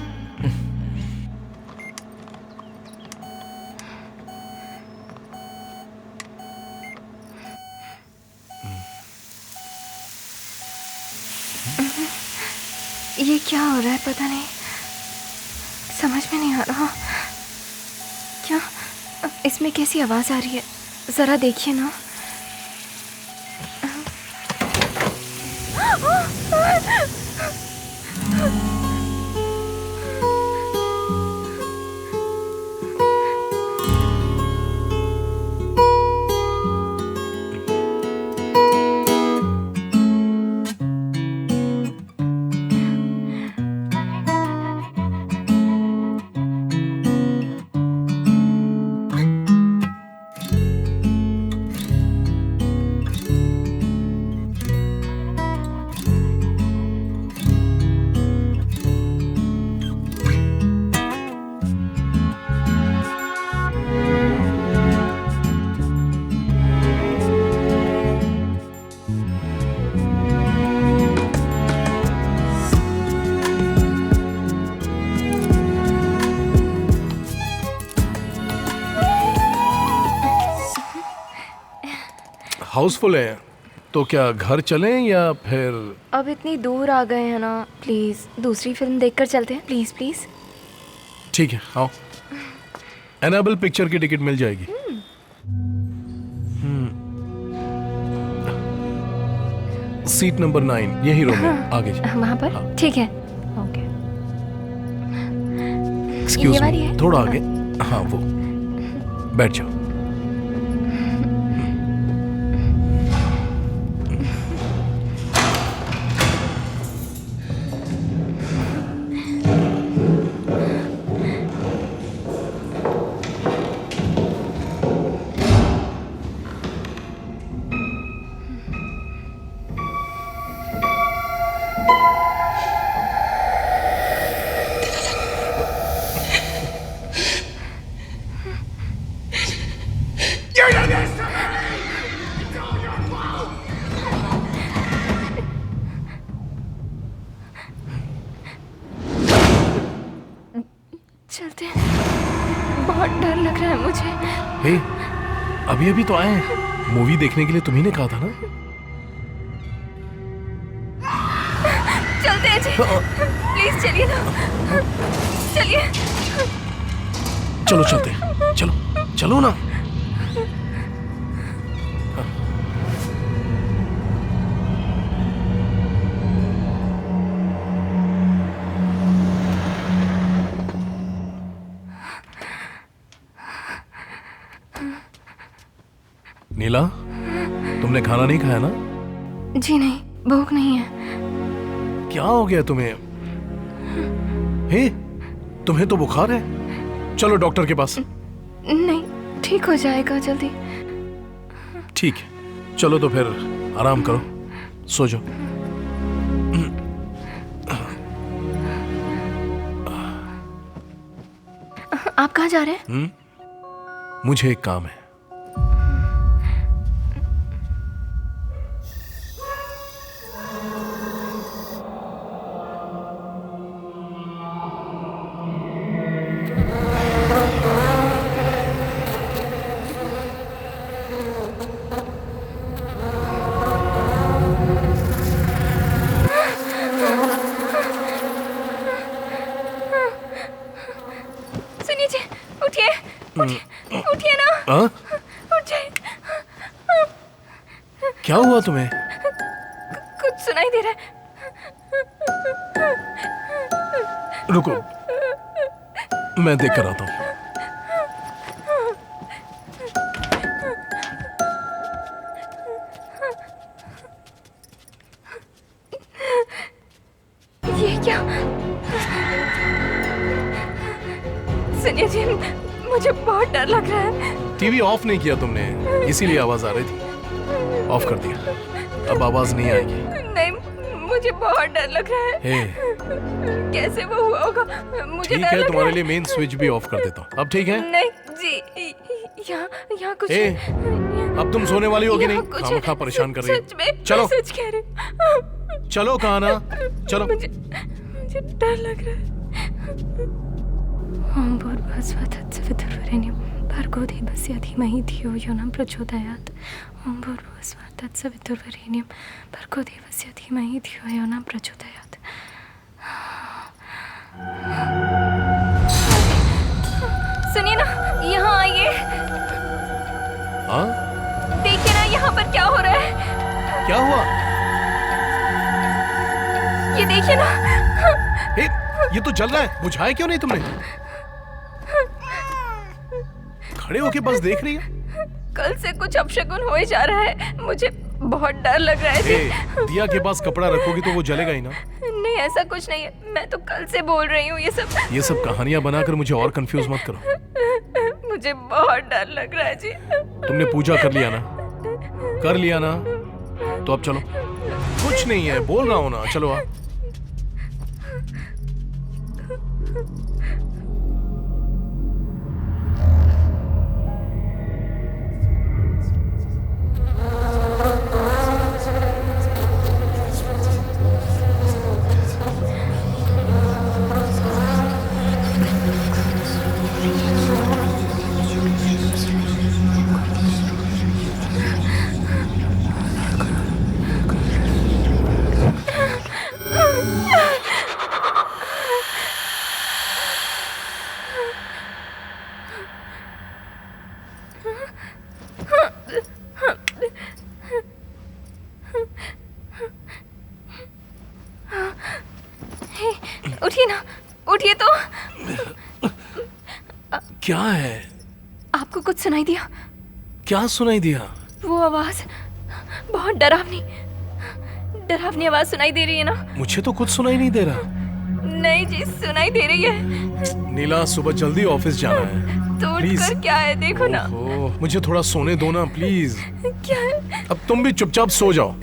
[SPEAKER 10] ये क्या हो रहा है पता नहीं, समझ में नहीं आ रहा। क्या इसमें कैसी आवाज़ आ रही है? ज़रा देखिए ना।
[SPEAKER 6] हाउसफुल है तो क्या घर चलें या फिर?
[SPEAKER 10] अब इतनी दूर आ गए हैं ना, प्लीज़ दूसरी फिल्म देखकर चलते हैं। Please please.
[SPEAKER 6] ठीक है, आओ। एनाबेल पिक्चर की टिकट मिल जाएगी। सीट नंबर 9 यही रूम है, आगे
[SPEAKER 10] वहाँ पर? ठीक है, ओके।
[SPEAKER 6] एक्सक्यूज
[SPEAKER 10] वाली
[SPEAKER 6] मी,
[SPEAKER 10] है?
[SPEAKER 6] थोड़ा आगे। हाँ, वो बैठ जाओ।
[SPEAKER 10] चलते हैं, बहुत डर लग रहा है मुझे।
[SPEAKER 6] हे, अभी अभी तो आए हैं। मूवी देखने के लिए तुम्ही ने कहा था ना।
[SPEAKER 10] चलते हैं जी, प्लीज चलिए ना, चलिए।
[SPEAKER 6] चलो चलते हैं, चलो चलो ना। नीला, तुमने खाना नहीं खाया ना?
[SPEAKER 10] जी नहीं, भूख नहीं है।
[SPEAKER 6] क्या हो गया तुम्हें? हे, तुम्हें तो बुखार है। चलो डॉक्टर के पास।
[SPEAKER 10] नहीं, ठीक हो जाएगा जल्दी।
[SPEAKER 6] ठीक है, चलो तो फिर आराम करो, सो जाओ।
[SPEAKER 10] आप कहाँ जा रहे हैं?
[SPEAKER 6] मुझे एक काम है।
[SPEAKER 10] सुनिए जी, उठिए, उठिए, उठिए ना।
[SPEAKER 6] हाँ?
[SPEAKER 10] उठ जाइए।
[SPEAKER 6] क्या हुआ तुम्हें?
[SPEAKER 10] कुछ सुनाई दे रहा है।
[SPEAKER 6] रुको, मैं देख कर आता हूँ।
[SPEAKER 10] ये क्या? सुनिए जी, मुझे बहुत डर लग रहा है।
[SPEAKER 6] टीवी ऑफ नहीं किया तुमने, इसीलिए आवाज आ रही थी। ऑफ कर दिया, अब आवाज नहीं आएगी।
[SPEAKER 10] नहीं, मुझे बहुत डर लग रहा है।
[SPEAKER 6] हे,
[SPEAKER 10] कैसे वो हुआ होगा? मुझे
[SPEAKER 6] ठीक
[SPEAKER 10] डर
[SPEAKER 6] है,
[SPEAKER 10] लग
[SPEAKER 6] तुम्हारे
[SPEAKER 10] रहा
[SPEAKER 6] लिए मेन स्विच भी ऑफ कर देता हूँ। अब ठीक है?
[SPEAKER 10] नहीं जी, यहाँ कुछ
[SPEAKER 6] ए, अब तुम सोने वाली हो कि नहीं?
[SPEAKER 10] यहाँ कुछ
[SPEAKER 6] खामखा परेशान कर रही
[SPEAKER 10] सच में,
[SPEAKER 6] हो। चलो
[SPEAKER 10] मैं सच कह रही हूँ।
[SPEAKER 6] चलो, कहा ना, चलो।
[SPEAKER 10] मुझे डर लग रहा है। ओम भूर्भुवस्सुः तत्सवितुर्वरेण्यं भर्गो देवस्य धीमहि धियो यो न प्रचोदयात्। ओम भूर्भुवस्सुः तत्सवितुर्वरेण्यं भर्गो देवस्य धीमहि धियो यो न प्रचोदयात्। सुनिए ना, यहाँ आइए।
[SPEAKER 6] हाँ?
[SPEAKER 10] देखिए ना, यहाँ पर क्या हो रहा है।
[SPEAKER 6] क्या हुआ?
[SPEAKER 10] ये देखिए ना।
[SPEAKER 6] ए, ये तो जल रहा है, बुझाया क्यों नहीं तुमने? खड़े होके बस देख रही है।
[SPEAKER 10] कल से कुछ अपशगुन हो ही जा रहा है, मुझे बहुत डर लग रहा है जी।
[SPEAKER 6] दिया के पास कपड़ा रखोगी तो वो जलेगा ही ना।
[SPEAKER 10] नहीं, ऐसा कुछ नहीं है, मैं तो कल से बोल रही हूँ
[SPEAKER 6] ये सब कहानियां बनाकर मुझे और कंफ्यूज मत करो।
[SPEAKER 10] मुझे बहुत डर लग रहा है जी।
[SPEAKER 6] तुमने पूजा कर लिया ना? कर लिया ना? तो अब चलो। कुछ नहीं है, बोल रहा हूँ ना, चलो आ।
[SPEAKER 10] उठिए ना, उठिए तो।
[SPEAKER 6] क्या है?
[SPEAKER 10] आपको कुछ सुनाई दिया?
[SPEAKER 6] क्या सुनाई दिया?
[SPEAKER 10] वो आवाज बहुत डरावनी आवाज सुनाई दे रही है ना?
[SPEAKER 6] मुझे तो कुछ सुनाई नहीं दे रहा।
[SPEAKER 10] नहीं जी, सुनाई दे रही है।
[SPEAKER 6] नीला, सुबह जल्दी ऑफिस जाना है।
[SPEAKER 10] तो
[SPEAKER 6] प्लीज।
[SPEAKER 10] उठकर क्या है, देखो ना।
[SPEAKER 6] मुझे थोड़ा सोने दो ना, प्लीज।
[SPEAKER 10] क्या है?
[SPEAKER 6] अब तुम भी चुपचाप सो जाओ।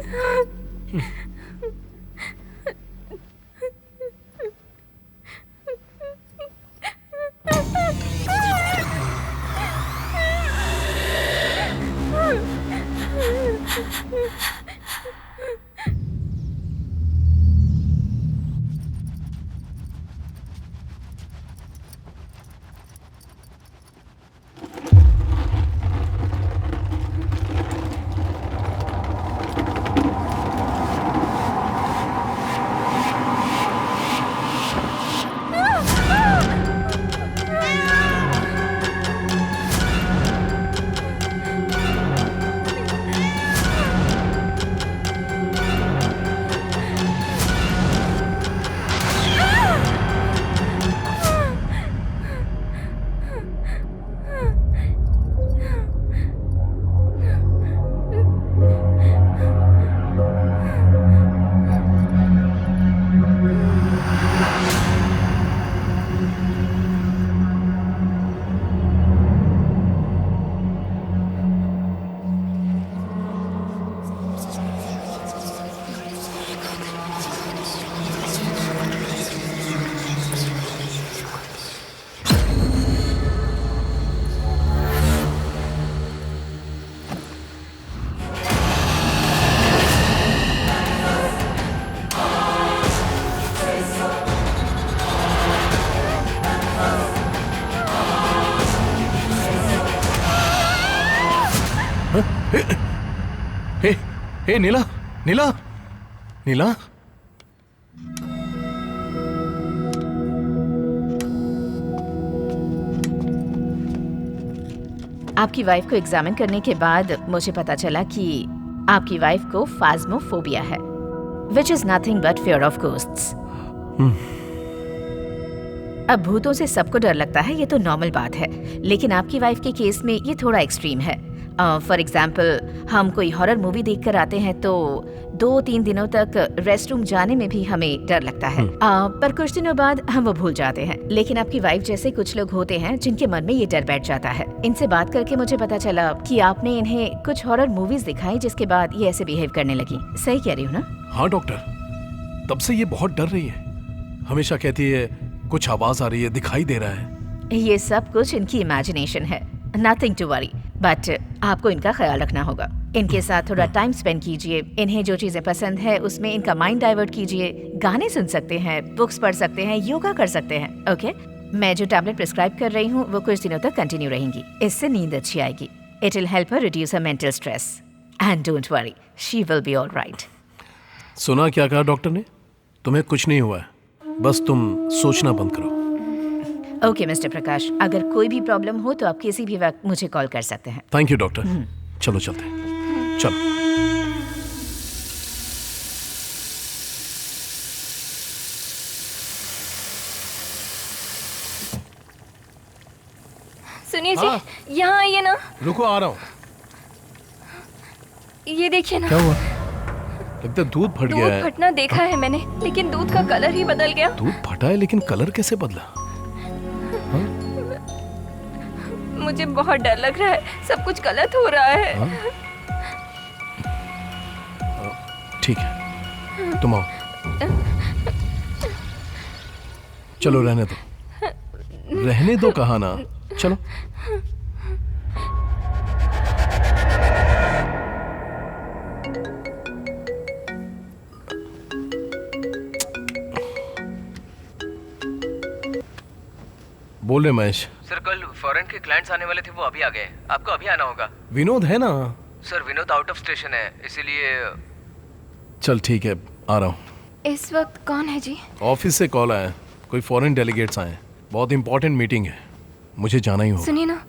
[SPEAKER 6] हे नीला, नीला, नीला।
[SPEAKER 5] आपकी वाइफ को एग्जामिन करने के बाद मुझे पता चला कि आपकी वाइफ को फास्मोफोबिया है, which is nothing but fear of ghosts. अब भूतों से सबको डर लगता है, ये तो नॉर्मल बात है, लेकिन आपकी वाइफ के केस में ये थोड़ा एक्सट्रीम है। फॉर एग्जाम्पल, हम कोई हॉरर मूवी देखकर आते हैं तो 2-3 दिनों तक रेस्ट रूम जाने में भी हमें डर लगता है, पर कुछ दिनों बाद हम वो भूल जाते हैं। लेकिन आपकी वाइफ जैसे कुछ लोग होते हैं जिनके मन में ये डर बैठ जाता है। इनसे बात करके मुझे पता चला कि आपने इन्हें कुछ हॉरर मूवीज दिखाई जिसके बाद ये ऐसे बिहेव करने लगी। सही कह रही हूँ ना?
[SPEAKER 6] हाँ डॉक्टर, तब से ये बहुत डर रही है। हमेशा कहती है कुछ आवाज आ रही है, दिखाई दे रहा है।
[SPEAKER 5] ये सब कुछ इनकी इमेजिनेशन है, नथिंग टू वरी, बट आपको इनका ख्याल रखना होगा। इनके साथ थोड़ा टाइम स्पेंड कीजिए, इन्हें जो चीजें पसंद है उसमें इनका माइंड डाइवर्ट कीजिए। गाने सुन सकते हैं, बुक्स पढ़ सकते हैं, योगा कर सकते हैं। ओके, मैं जो टैबलेट प्रिस्क्राइब कर रही हूँ वो कुछ दिनों तक कंटिन्यू रहेंगी। इससे नींद अच्छी आएगी। It will help her reduce her mental stress and don't worry, she will be alright.
[SPEAKER 6] सुना क्या कहा डॉक्टर ने? तुम्हें कुछ नहीं हुआ है, बस तुम सोचना बंद करो।
[SPEAKER 5] ओके मिस्टर प्रकाश, अगर कोई भी प्रॉब्लम हो तो आप किसी भी वक्त मुझे कॉल कर सकते हैं।
[SPEAKER 6] Thank you doctor. चलो चलते हैं, चलो।
[SPEAKER 10] सुनिए
[SPEAKER 6] हाँ।
[SPEAKER 10] जी, यहाँ आइए ना।
[SPEAKER 6] रुको, आ रहा हूँ।
[SPEAKER 10] ये देखिए ना।
[SPEAKER 6] क्या हुआ? लगता है दूध फट गया
[SPEAKER 10] दूध
[SPEAKER 6] है।
[SPEAKER 10] फटना देखा है मैंने, लेकिन दूध का कलर ही बदल गया।
[SPEAKER 6] दूध फटा है लेकिन कलर कैसे बदला?
[SPEAKER 10] मुझे बहुत डर लग रहा है, सब कुछ गलत हो रहा है।
[SPEAKER 6] ठीक है, तुम आओ। चलो रहने दो, रहने दो कहा ना, चलो। बोले महेश।
[SPEAKER 2] सर कल फॉरेन के क्लाइंट्स आने वाले थे, वो अभी आ गए। आपको अभी आना होगा।
[SPEAKER 6] विनोद है ना?
[SPEAKER 2] Sir Vinod out of station है, इसीलिए।
[SPEAKER 6] चल ठीक है, आ रहा हूँ।
[SPEAKER 10] इस वक्त कौन है जी?
[SPEAKER 6] ऑफिस से कॉल आया, कोई फॉरेन डेलीगेट्स आए, बहुत इंपॉर्टेंट मीटिंग है, मुझे जाना ही होगा।
[SPEAKER 10] सुनिए ना,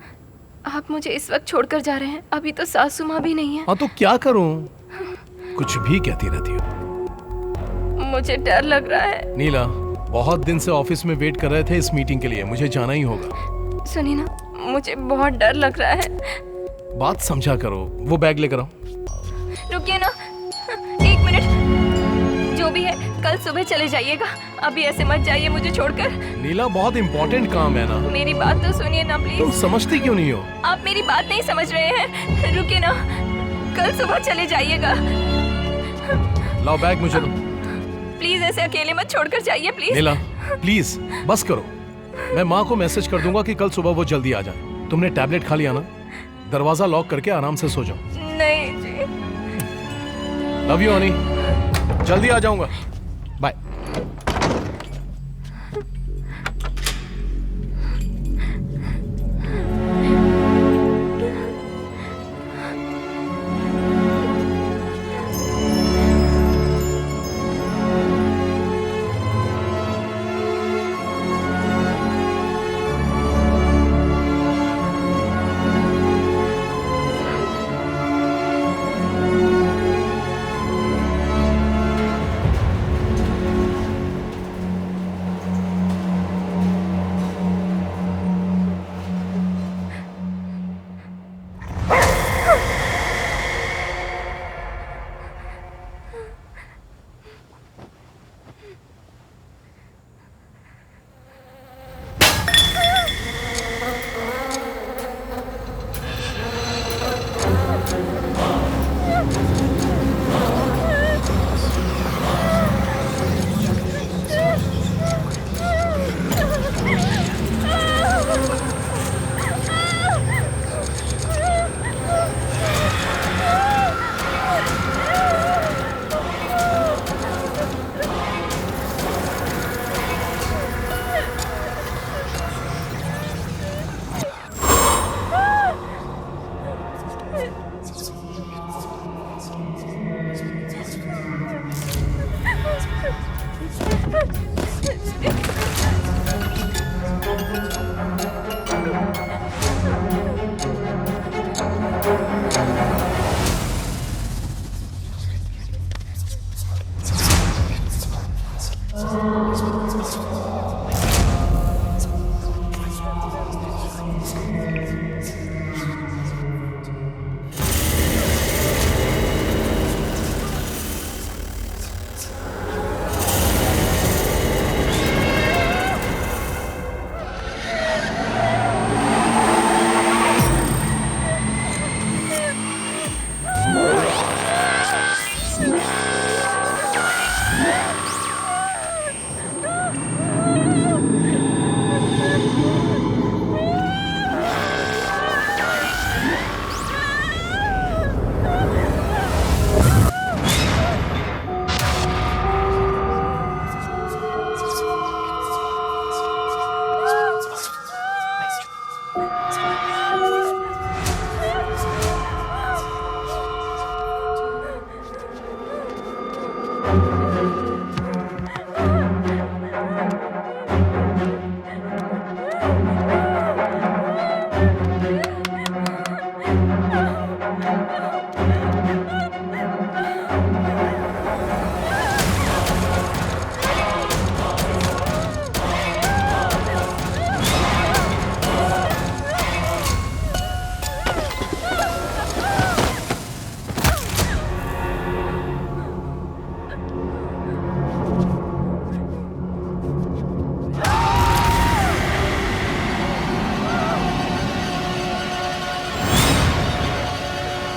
[SPEAKER 10] आप मुझे इस वक्त छोड़कर जा रहे हैं, अभी तो सासू माँ भी नहीं है।
[SPEAKER 6] हाँ तो क्या करूँ, कुछ भी कहती रहती हो।
[SPEAKER 10] मुझे डर लग रहा है।
[SPEAKER 6] नीला, बहुत दिन से ऑफिस में वेट कर रहे थे इस मीटिंग के लिए, मुझे जाना ही होगा।
[SPEAKER 10] सुनिए ना, मुझे बहुत डर लग रहा है।
[SPEAKER 6] बात समझा करो, वो बैग लेकर आओ।
[SPEAKER 10] रुकिए ना, 1 मिनट। जो भी है, कल सुबह चले जाइएगा, अभी ऐसे मत जाइए मुझे छोड़कर।
[SPEAKER 6] नीला, बहुत इंपॉर्टेंट काम है ना।
[SPEAKER 10] मेरी बात तो सुनिए ना प्लीज।
[SPEAKER 6] तुम समझती क्यों नहीं हो?
[SPEAKER 10] आप मेरी बात नहीं समझ रहे हैं। रुकिए ना, कल सुबह चले जाइएगा।
[SPEAKER 6] लाओ बैग मुझे दो।
[SPEAKER 10] प्लीज ऐसे अकेले मत छोड़कर जाइए प्लीज।
[SPEAKER 6] नीला प्लीज बस करो, मैं माँ को मैसेज कर दूंगा कि कल सुबह वो जल्दी आ जाए। तुमने टैबलेट खा लिया ना? दरवाजा लॉक करके आराम से सो जाओ।
[SPEAKER 10] नहीं जी।
[SPEAKER 6] लव यू हनी, जल्दी आ जाऊंगा, बाय।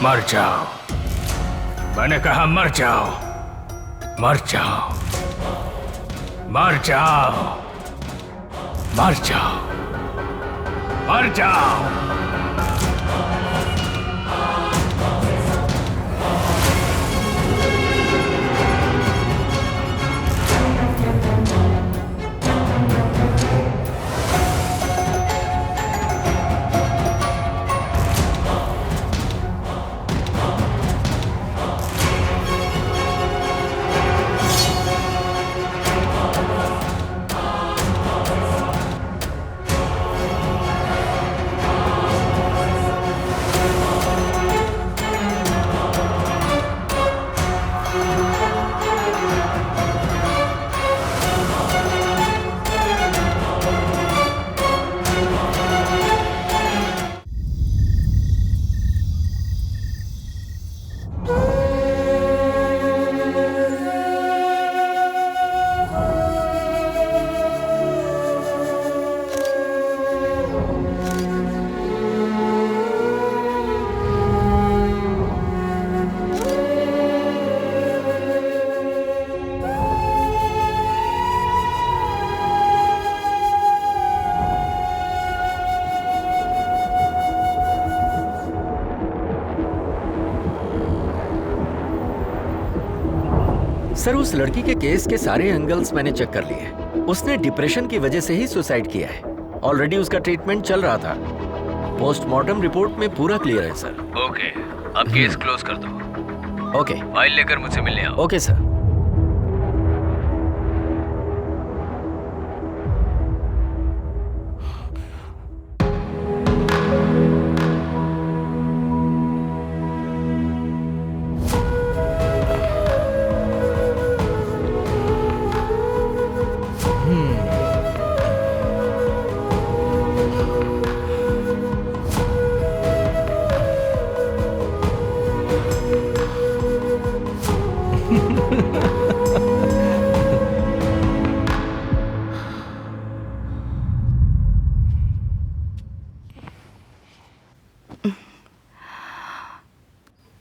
[SPEAKER 9] मर जाओ, मैंने कहा मर जाओ, मर जाओ, मर जाओ, मर जाओ, मर जाओ।
[SPEAKER 7] सर, उस लड़की के केस के सारे एंगल्स मैंने चेक कर लिए। उसने डिप्रेशन की वजह से ही सुसाइड किया है। ऑलरेडी उसका ट्रीटमेंट चल रहा था। पोस्टमार्टम रिपोर्ट में पूरा क्लियर है सर।
[SPEAKER 2] ओके, अब केस क्लोज कर दो।
[SPEAKER 7] ओके,
[SPEAKER 2] फाइल लेकर मुझसे मिलने आओ।
[SPEAKER 7] Okay sir.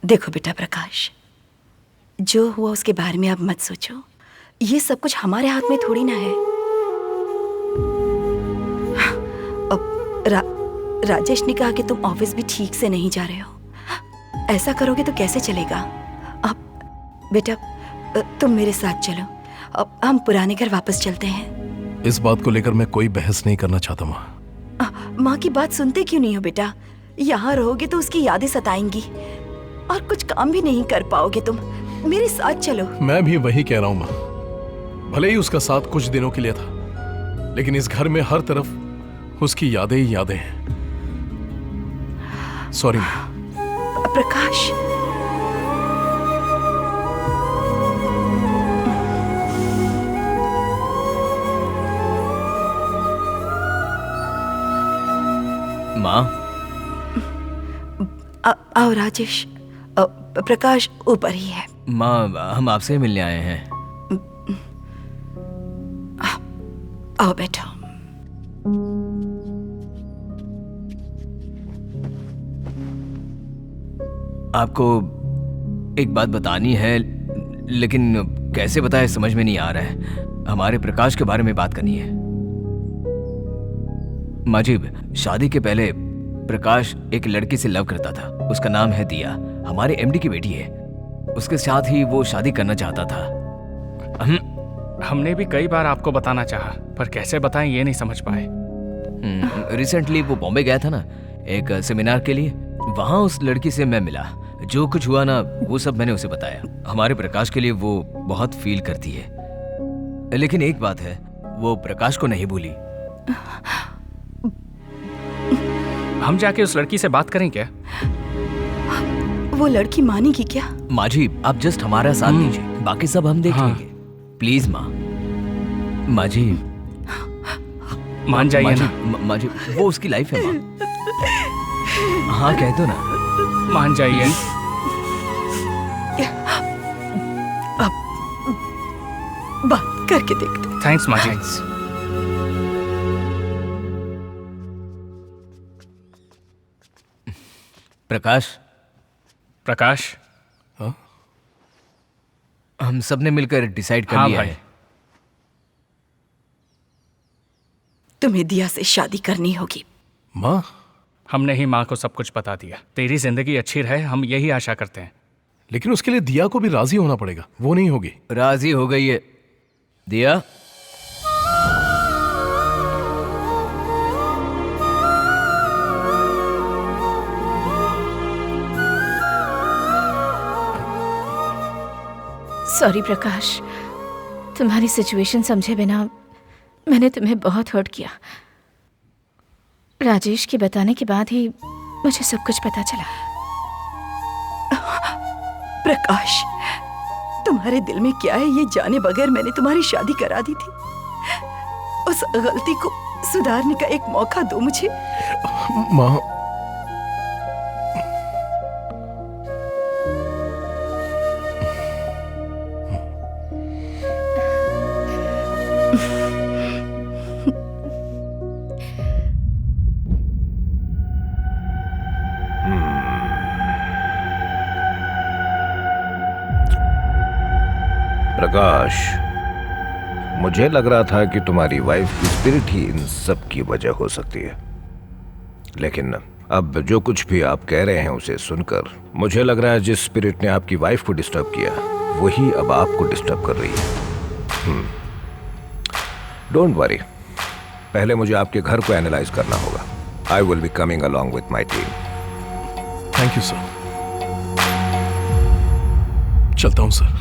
[SPEAKER 4] देखो बेटा प्रकाश, जो हुआ उसके बारे में अब मत सोचो। ये सब कुछ हमारे हाथ में थोड़ी ना है। अब राजेश ने कहा कि तुम ऑफिस भी ठीक से नहीं जा रहे हो। ऐसा करोगे तो कैसे चलेगा? अब बेटा तुम मेरे साथ चलो। अब हम पुराने घर वापस चलते हैं।
[SPEAKER 6] इस बात को लेकर मैं कोई बहस नहीं करना चाहता माँ।
[SPEAKER 4] माँ की बात सुनते क्यों नहीं हो बेटा? यहाँ रहोगे तो उसकी यादें सताएंगी और कुछ काम भी नहीं कर पाओगे तुम। मेरे साथ चलो। मैं भी वही कह रहा हूँ माँ। भले ही उसका साथ कुछ दिनों के लिए था, लेकिन इस घर में हर तरफ उसकी यादें ही यादें हैं। सॉरी माँ। प्रकाश,
[SPEAKER 2] माँ।
[SPEAKER 4] आओ राजेश। प्रकाश ऊपर ही है।
[SPEAKER 2] माँ, हम आपसे मिलने आए हैं।
[SPEAKER 4] आओ बैठो।
[SPEAKER 2] आपको एक बात बतानी है, लेकिन कैसे बताए समझ में नहीं आ रहा है। हमारे प्रकाश के बारे में बात करनी है। माजिब, शादी के पहले प्रकाश एक लड़की से लव करता था। उसका नाम है दिया, हमारे एमडी की बेटी है। उसके साथ ही वो शादी करना चाहता था।
[SPEAKER 9] हमने भी कई बार आपको बताना चाहा, पर कैसे बताएं ये नहीं समझ पाए।
[SPEAKER 2] रिसेंटली वो बॉम्बे गया था ना, एक सेमिनार के लिए। वहां उस लड़की से मैं मिला। जो कुछ हुआ ना, वो सब मैंने उसे बताया। हमारे प्रकाश के लिए वो बहुत फील करती है, लेकिन एक बात है, वो प्रकाश को नहीं भूली।
[SPEAKER 9] हम जाके उस लड़की से बात करें क्या?
[SPEAKER 4] वो लड़की मानेगी क्या?
[SPEAKER 2] माजी, आप जस्ट हमारा साथ दीजिए, बाकी सब हम देख लेंगे। प्लीज माँ। माजी,
[SPEAKER 9] मान जाइए ना।
[SPEAKER 2] माजी, वो उसकी लाइफ है माँ। हाँ कह दो ना।
[SPEAKER 9] मान जाइए।
[SPEAKER 4] अब बात करके देखते।
[SPEAKER 9] थैंक्स माजी।
[SPEAKER 2] प्रकाश,
[SPEAKER 9] प्रकाश,
[SPEAKER 2] हम सब ने मिलकर डिसाइड कर
[SPEAKER 9] हाँ
[SPEAKER 2] लिया
[SPEAKER 9] भाई।
[SPEAKER 2] है।
[SPEAKER 4] तुम्हें दिया से शादी करनी होगी।
[SPEAKER 6] माँ,
[SPEAKER 9] हमने ही माँ को सब कुछ बता दिया। तेरी जिंदगी अच्छी रहे, हम यही आशा करते हैं।
[SPEAKER 6] लेकिन उसके लिए दिया को भी राजी होना पड़ेगा। वो नहीं होगी।
[SPEAKER 2] राजी हो गई है दिया।
[SPEAKER 5] सॉरी प्रकाश, तुम्हारी सिचुएशन समझे बिना मैंने तुम्हें बहुत हर्ट किया। राजेश के बताने के बाद ही मुझे सब कुछ पता चला।
[SPEAKER 4] प्रकाश, तुम्हारे दिल में क्या है ये जाने बगैर मैंने तुम्हारी शादी करा दी थी। उस गलती को सुधारने का एक मौका दो मुझे।
[SPEAKER 6] माँ,
[SPEAKER 8] प्रकाश, मुझे लग रहा था कि तुम्हारी वाइफ की स्पिरिट ही इन सब की वजह हो सकती है, लेकिन अब जो कुछ भी आप कह रहे हैं उसे सुनकर मुझे लग रहा है जिस स्पिरिट ने आपकी वाइफ को डिस्टर्ब किया वही अब आपको डिस्टर्ब कर रही है। डोंट वरी, पहले मुझे आपके घर को एनालाइज करना होगा। I will be coming along with my team.
[SPEAKER 6] Thank you सर। चलता हूं सर।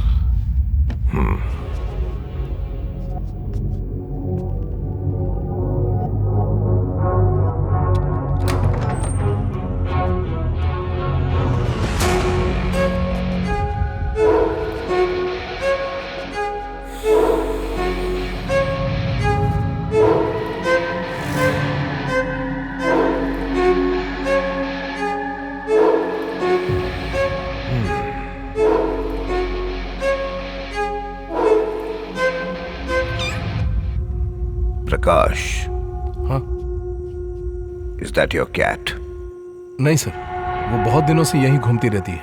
[SPEAKER 8] प्रकाश,
[SPEAKER 6] हाँ?
[SPEAKER 8] Is that your cat?
[SPEAKER 6] नहीं सर, वो बहुत दिनों से यहीं घूमती रहती है।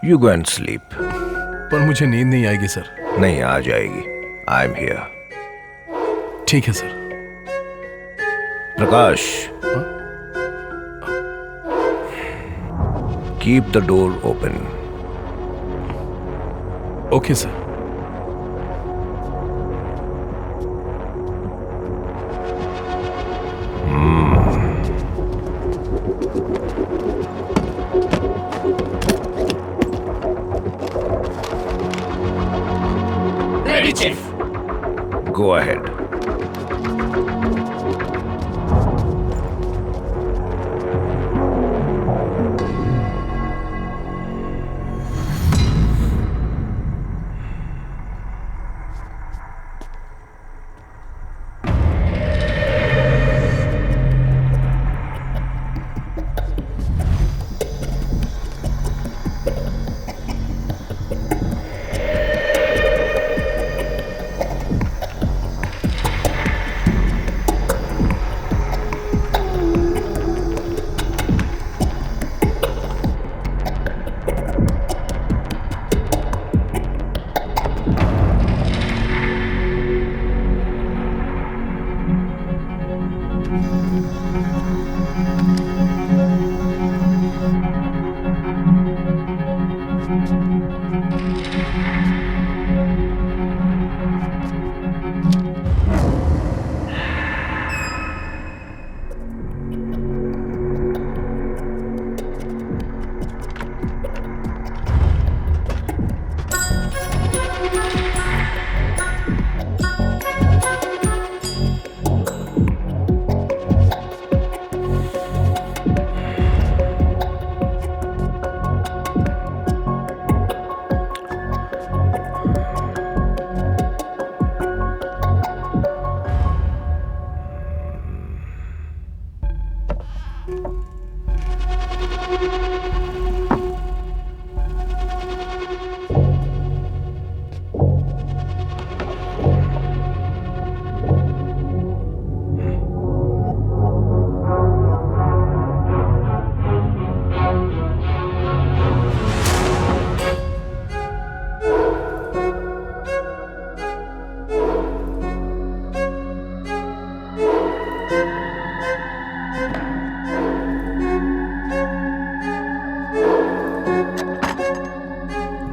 [SPEAKER 8] You go and sleep.
[SPEAKER 6] पर मुझे नींद नहीं आएगी सर।
[SPEAKER 8] नहीं, आ जाएगी। I am here.
[SPEAKER 6] ठीक है sir.
[SPEAKER 8] Prakash, keep the door open.
[SPEAKER 6] Okay sir.
[SPEAKER 2] Ready chief.
[SPEAKER 8] Go ahead.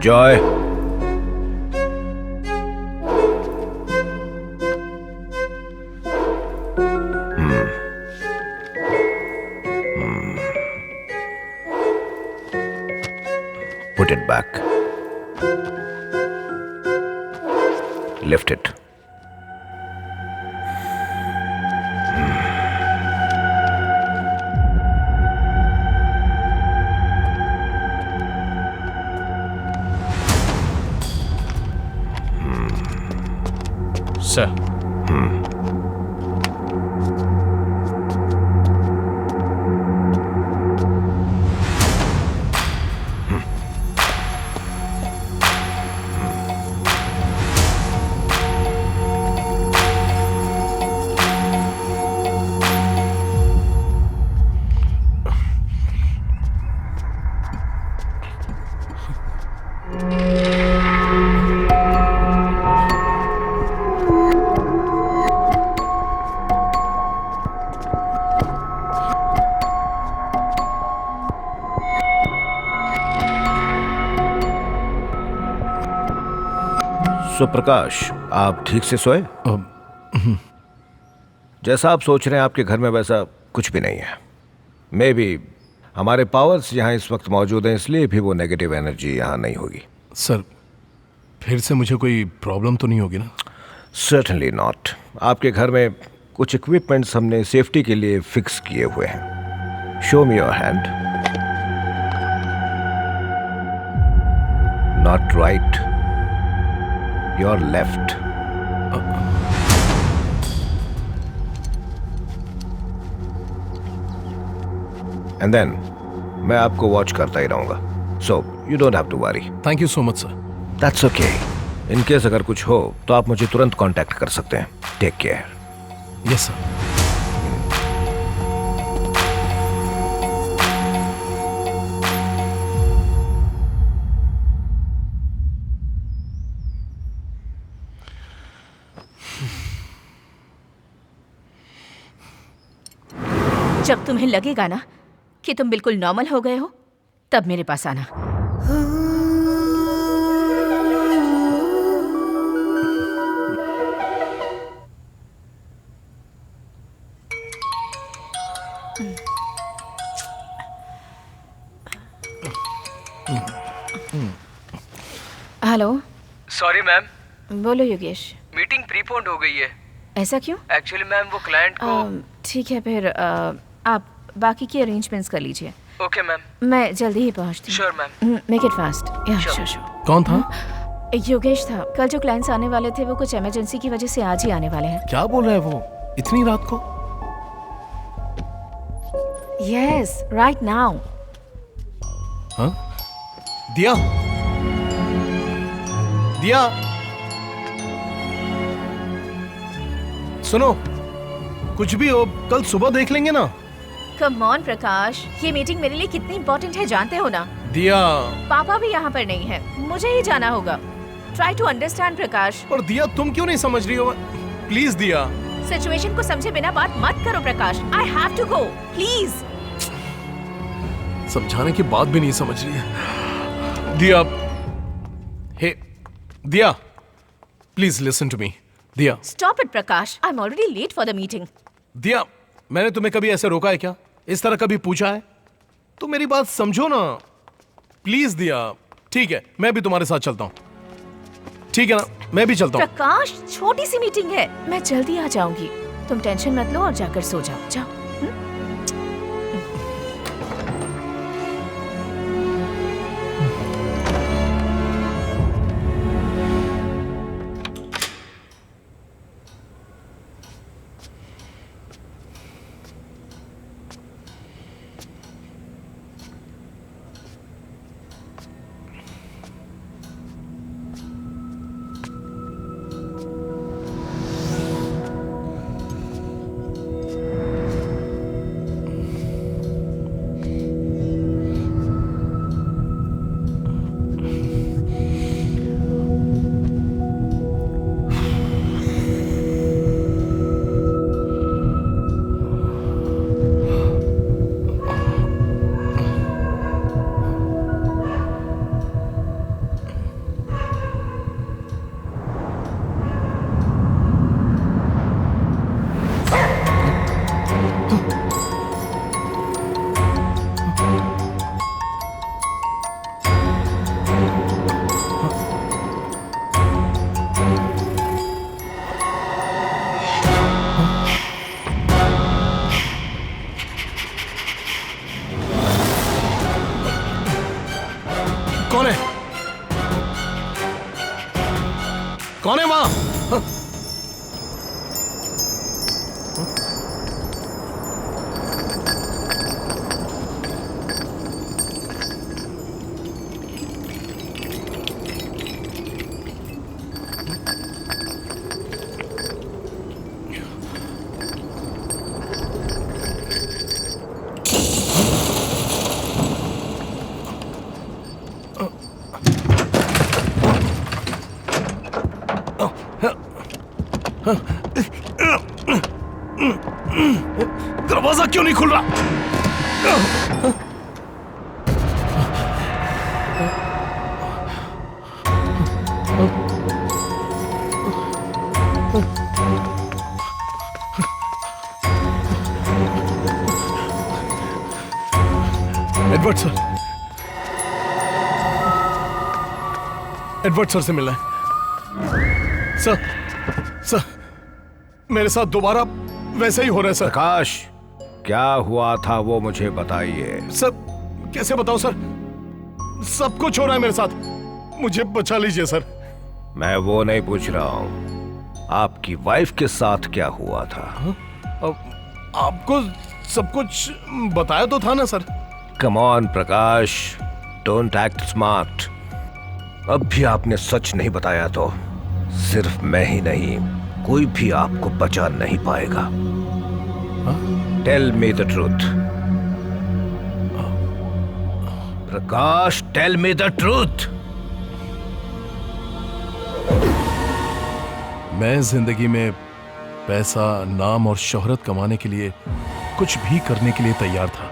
[SPEAKER 8] Joy, Put it back. Lift it.
[SPEAKER 9] Sir,
[SPEAKER 8] Suprakash, आप ठीक से सोए? जैसा आप सोच रहे हैं आपके घर में वैसा कुछ भी नहीं है। मे बी हमारे पावर्स यहाँ इस वक्त मौजूद हैं, इसलिए भी वो नेगेटिव एनर्जी यहाँ नहीं होगी।
[SPEAKER 6] सर, फिर से मुझे कोई प्रॉब्लम तो नहीं होगी ना?
[SPEAKER 8] Certainly not. आपके घर में कुछ इक्विपमेंट्स हमने सेफ्टी के लिए फिक्स किए हुए हैं। Show me your hand. Not right, your left. And then मैं आपको वॉच करता ही रहूंगा, so you don't have to worry.
[SPEAKER 6] Thank you so much sir.
[SPEAKER 8] That's okay. In case अगर कुछ हो तो आप मुझे तुरंत कांटेक्ट कर सकते हैं। Take care.
[SPEAKER 6] Yes sir.
[SPEAKER 5] जब तुम्हें लगेगा ना कि तुम बिल्कुल नॉर्मल हो गए हो, तब मेरे पास आना। हेलो।
[SPEAKER 2] Sorry ma'am.
[SPEAKER 5] बोलो योगेश।
[SPEAKER 2] मीटिंग प्रीपोन्ड हो गई है।
[SPEAKER 5] ऐसा क्यों?
[SPEAKER 2] एक्चुअली मैम वो क्लाइंट को।
[SPEAKER 5] ठीक है, फिर आप बाकी के अरेंजमेंट्स कर लीजिए।
[SPEAKER 2] Okay ma'am.
[SPEAKER 5] मैं जल्दी ही पहुंचती हूँ।
[SPEAKER 2] Sure ma'am.
[SPEAKER 5] Make it fast. या श्योर।
[SPEAKER 6] कौन था?
[SPEAKER 5] योगेश था। कल जो क्लाइंट्स आने वाले थे वो कुछ इमरजेंसी की वजह से आज ही आने वाले हैं।
[SPEAKER 6] क्या बोल रहा है वो इतनी रात को?
[SPEAKER 5] Yes, right now.
[SPEAKER 6] हाँ? दिया, दिया, सुनो, कुछ भी हो कल सुबह देख लेंगे ना।
[SPEAKER 5] कम ऑन प्रकाश, ये मीटिंग मेरे लिए कितनी इंपॉर्टेंट है जानते हो ना?
[SPEAKER 6] दिया,
[SPEAKER 5] पापा भी यहाँ पर नहीं है, मुझे ही जाना होगा। ट्राई टू अंडरस्टैंड प्रकाश।
[SPEAKER 6] और दिया तुम क्यों नहीं समझ रही हो? प्लीज दिया।
[SPEAKER 5] सिचुएशन को समझे बिना बात मत करो Prakash. I have to go, please.
[SPEAKER 6] समझाने की बात भी नहीं समझ रही है। दिया, हे दिया, please listen to me. Diya,
[SPEAKER 5] stop it Prakash, I am already late for the meeting.
[SPEAKER 6] Diya, मैंने तुम्हें कभी ऐसे रोका है क्या? इस तरह कभी पूछा है? तो मेरी बात समझो ना प्लीज। दिया, ठीक है, मैं भी तुम्हारे साथ चलता हूँ। ठीक है ना, मैं भी चलता हूँ।
[SPEAKER 5] प्रकाश, छोटी सी मीटिंग है, मैं जल्दी आ जाऊंगी। तुम टेंशन मत लो और जाकर सो जाओ। जाओ।
[SPEAKER 6] कौन है? कौन है वहां? दरवाजा क्यों नहीं खुल रहा? एडवर्ड सर, एडवर्ड सर से मिलना है। सर, मेरे साथ दोबारा वैसे ही हो रहा है सर।
[SPEAKER 8] प्रकाश, क्या हुआ था वो मुझे बताइए।
[SPEAKER 6] सर, कैसे बताऊं सर? सब कुछ हो रहा है मेरे साथ, मुझे बचा लीजिए सर।
[SPEAKER 8] मैं वो नहीं पूछ रहा हूं, आपकी वाइफ के साथ क्या हुआ था?
[SPEAKER 6] आपको सब कुछ बताया तो था ना sir.
[SPEAKER 8] Come on Prakash, don't act smart. अब भी आपने सच नहीं बताया तो सिर्फ मैं ही नहीं, कोई भी आपको बचा नहीं पाएगा। Tell me the truth Prakash, tell me the truth.
[SPEAKER 6] मैं जिंदगी में पैसा, नाम और शोहरत कमाने के लिए कुछ भी करने के लिए तैयार था।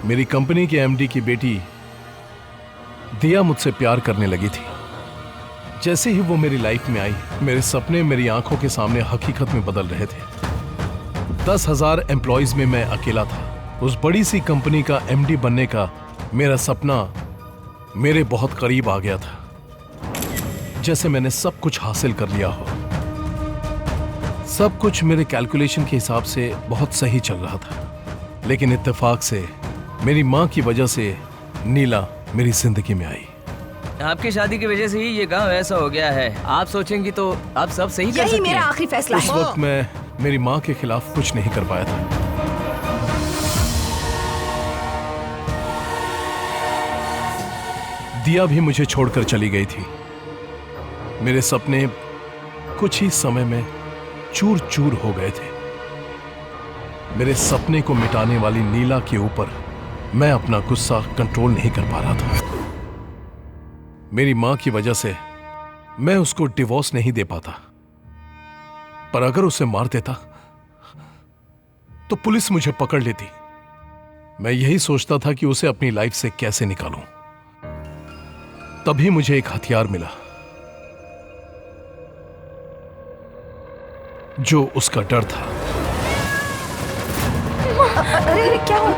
[SPEAKER 6] मेरी कंपनी के एमडी की बेटी दिया मुझसे प्यार करने लगी थी। जैसे ही वो मेरी लाइफ में आई, मेरे सपने मेरी आंखों के सामने हकीकत में बदल रहे थे। 10,000 एम्प्लॉइज में मैं अकेला था। उस बड़ी सी कंपनी का एमडी बनने का मेरा सपना मेरे बहुत करीब आ गया था, जैसे मैंने सब कुछ हासिल कर लिया हो। सब कुछ मेरे कैलकुलेशन के हिसाब से बहुत सही चल रहा था, लेकिन इत्तेफाक से मेरी माँ की वजह से नीला मेरी जिंदगी में आई।
[SPEAKER 2] आपकी शादी की वजह से ही ये गांव ऐसा हो गया है। आप सोचेंगी तो आप सब सही कर सकती हैं।
[SPEAKER 4] यही मेरा आखिरी फैसला
[SPEAKER 6] उस
[SPEAKER 4] है।
[SPEAKER 6] वक्त मैं मेरी माँ के खिलाफ कुछ नहीं कर पाया था। दिया भी मुझे छोड़कर चली गई थी। मेरे सपने कुछ ही समय में चूर चूर हो गए थे। मेरे सपने को मिटाने वाली नीला के ऊपर मैं अपना गुस्सा कंट्रोल नहीं कर पा रहा था। मेरी मां की वजह से मैं उसको डिवोर्स नहीं दे पाता, पर अगर उसे मार देता तो पुलिस मुझे पकड़ लेती। मैं यही सोचता था कि उसे अपनी लाइफ से कैसे निकालूं। तभी मुझे एक हथियार मिला, जो उसका डर था।
[SPEAKER 4] अरे क्या हुआ?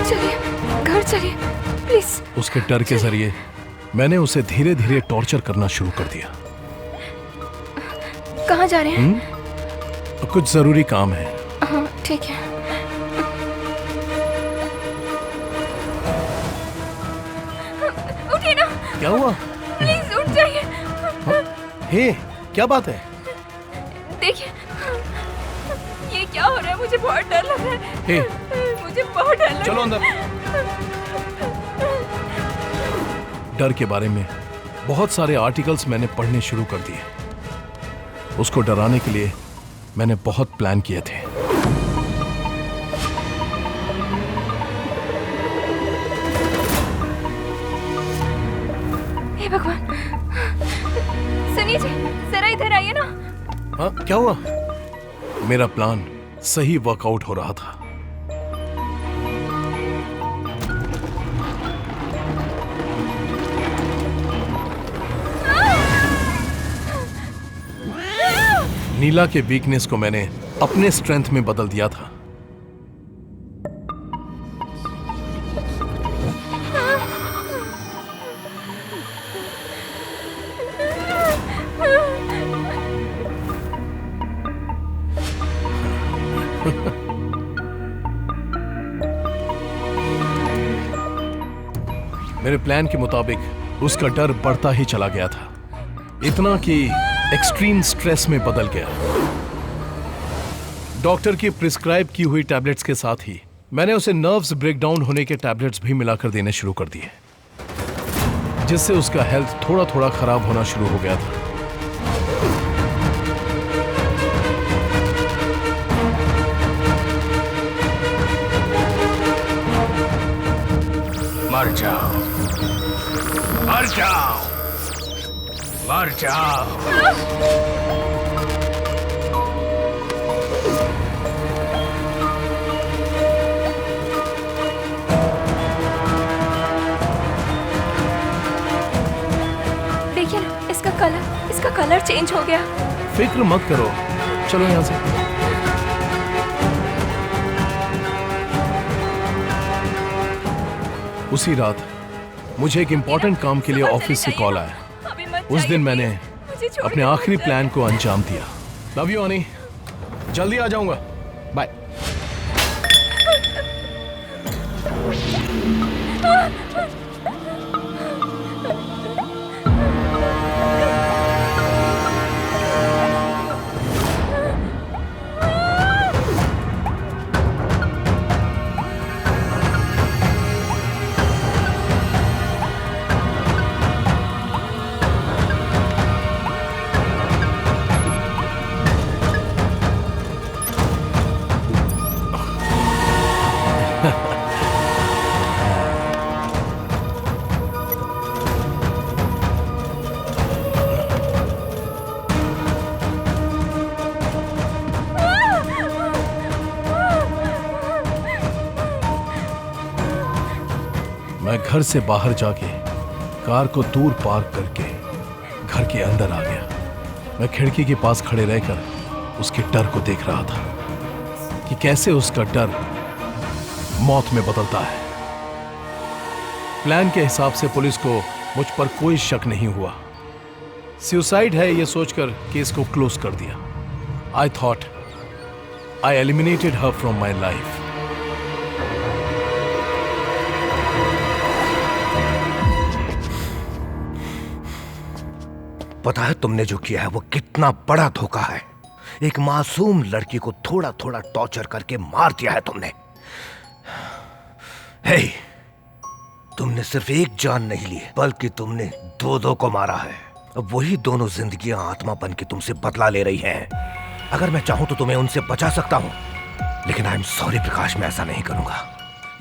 [SPEAKER 10] चलिए, घर चलिए प्लीज।
[SPEAKER 6] उसके डर के जरिए मैंने उसे धीरे धीरे टॉर्चर करना शुरू कर दिया।
[SPEAKER 10] कहाँ जा रहे हैं?
[SPEAKER 6] कुछ जरूरी काम है।
[SPEAKER 10] हाँ ठीक है। उठिए ना।
[SPEAKER 6] क्या हुआ?
[SPEAKER 10] प्लीज उठ जाइए।
[SPEAKER 6] हे, क्या बात है?
[SPEAKER 10] देखिए, ये क्या हो रहा है? मुझे बहुत डर लग रहा है।
[SPEAKER 6] हे,
[SPEAKER 10] मुझे बहुत डर लग रहा है।
[SPEAKER 6] चलो अंदर। डर के बारे में बहुत सारे आर्टिकल्स मैंने पढ़ने शुरू कर दिए। उसको डराने के लिए मैंने बहुत प्लान किए थे।
[SPEAKER 10] हे भगवान, सनी जी जरा इधर आइए ना।
[SPEAKER 6] हाँ, क्या हुआ? मेरा प्लान सही वर्कआउट हो रहा था। नीला के वीकनेस को मैंने अपने स्ट्रेंथ में बदल दिया था। मेरे प्लान के मुताबिक उसका डर बढ़ता ही चला गया था, इतना कि एक्सट्रीम स्ट्रेस में बदल गया। डॉक्टर की प्रिस्क्राइब की हुई टैबलेट्स के साथ ही मैंने उसे नर्व्स ब्रेकडाउन होने के टैबलेट्स भी मिलाकर देने शुरू कर दिए, जिससे उसका हेल्थ थोड़ा थोड़ा खराब होना शुरू हो गया था।
[SPEAKER 9] मर जाओ, मर जाओ, मर जाओ।
[SPEAKER 10] देखिए ना, इसका कलर चेंज हो गया।
[SPEAKER 6] फिक्र मत करो, चलो यहां से। उसी रात मुझे एक इंपॉर्टेंट काम के लिए ऑफिस से कॉल आया। उस दिन मैंने अपने आखिरी प्लान को अंजाम दिया। लव यू अनी, जल्दी आ जाऊंगा, बाय। मैं घर से बाहर जाके कार को दूर पार्क करके घर के अंदर आ गया। मैं खिड़की के पास खड़े रहकर उसके डर को देख रहा था कि कैसे उसका डर मौत में बदलता है। प्लान के हिसाब से पुलिस को मुझ पर कोई शक नहीं हुआ। सुसाइड है यह सोचकर केस को क्लोज कर दिया। I thought I eliminated her from my life.
[SPEAKER 8] पता है तुमने जो किया है वो कितना बड़ा धोखा है। एक मासूम लड़की को थोड़ा थोड़ा टॉर्चर करके मार दिया है तुमने। हे, तुमने सिर्फ एक जान नहीं ली बल्कि तुमने दो को मारा है। अब वही दोनों जिंदगियां आत्मा बन के तुमसे बदला ले रही हैं। अगर मैं चाहूं तो तुम्हें उनसे बचा सकता हूं, लेकिन आई एम सॉरी प्रकाश, मैं ऐसा नहीं करूंगा।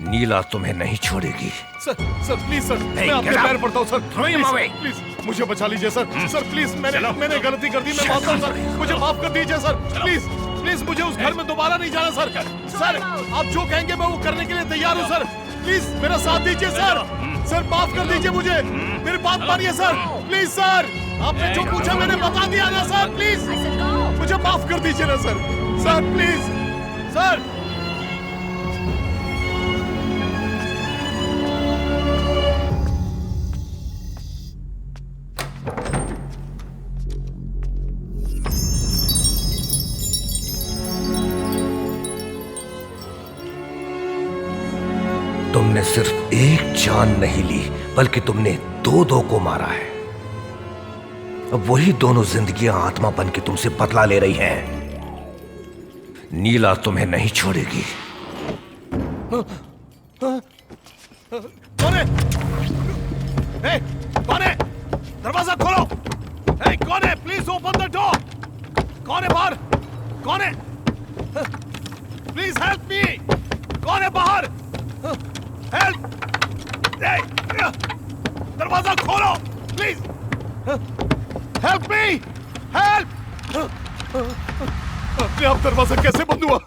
[SPEAKER 8] नीला तुम्हें नहीं छोड़ेगी।
[SPEAKER 6] सर प्लीज सर, मैं आपके पैर पड़ता हूँ सर, प्लीज मुझे बचा लीजिए सर। सर प्लीज, मैंने गलती कर दी, मैं माफता हूँ सर, मुझे माफ कर दीजिए सर। प्लीज मुझे उस घर में दोबारा नहीं जाना सर। सर आप जो कहेंगे मैं वो करने के लिए तैयार हूँ सर। प्लीज मेरा साथ दीजिए सर। सर माफ कर दीजिए मुझे, मेरी बात मानिए सर। प्लीज सर, आपने जो पूछा मैंने बता दिया ना सर। प्लीज मुझे माफ कर दीजिए ना सर। Sir please sir.
[SPEAKER 8] तुमने सिर्फ एक जान नहीं ली बल्कि तुमने दो को मारा है। अब वही दोनों जिंदगियां आत्मा बन के तुमसे बदला ले रही हैं। नीला तुम्हें नहीं छोड़ेगी।
[SPEAKER 6] कौन है? कौन है? दरवाजा खोलो। कौन है? Please open the door. कौन है बाहर? कौन है? Please help me. कौन है बाहर? हेल्प! दरवाजा खोलो प्लीज। Help me, help! अपने आप दरवाजा कैसे बंद हुआ?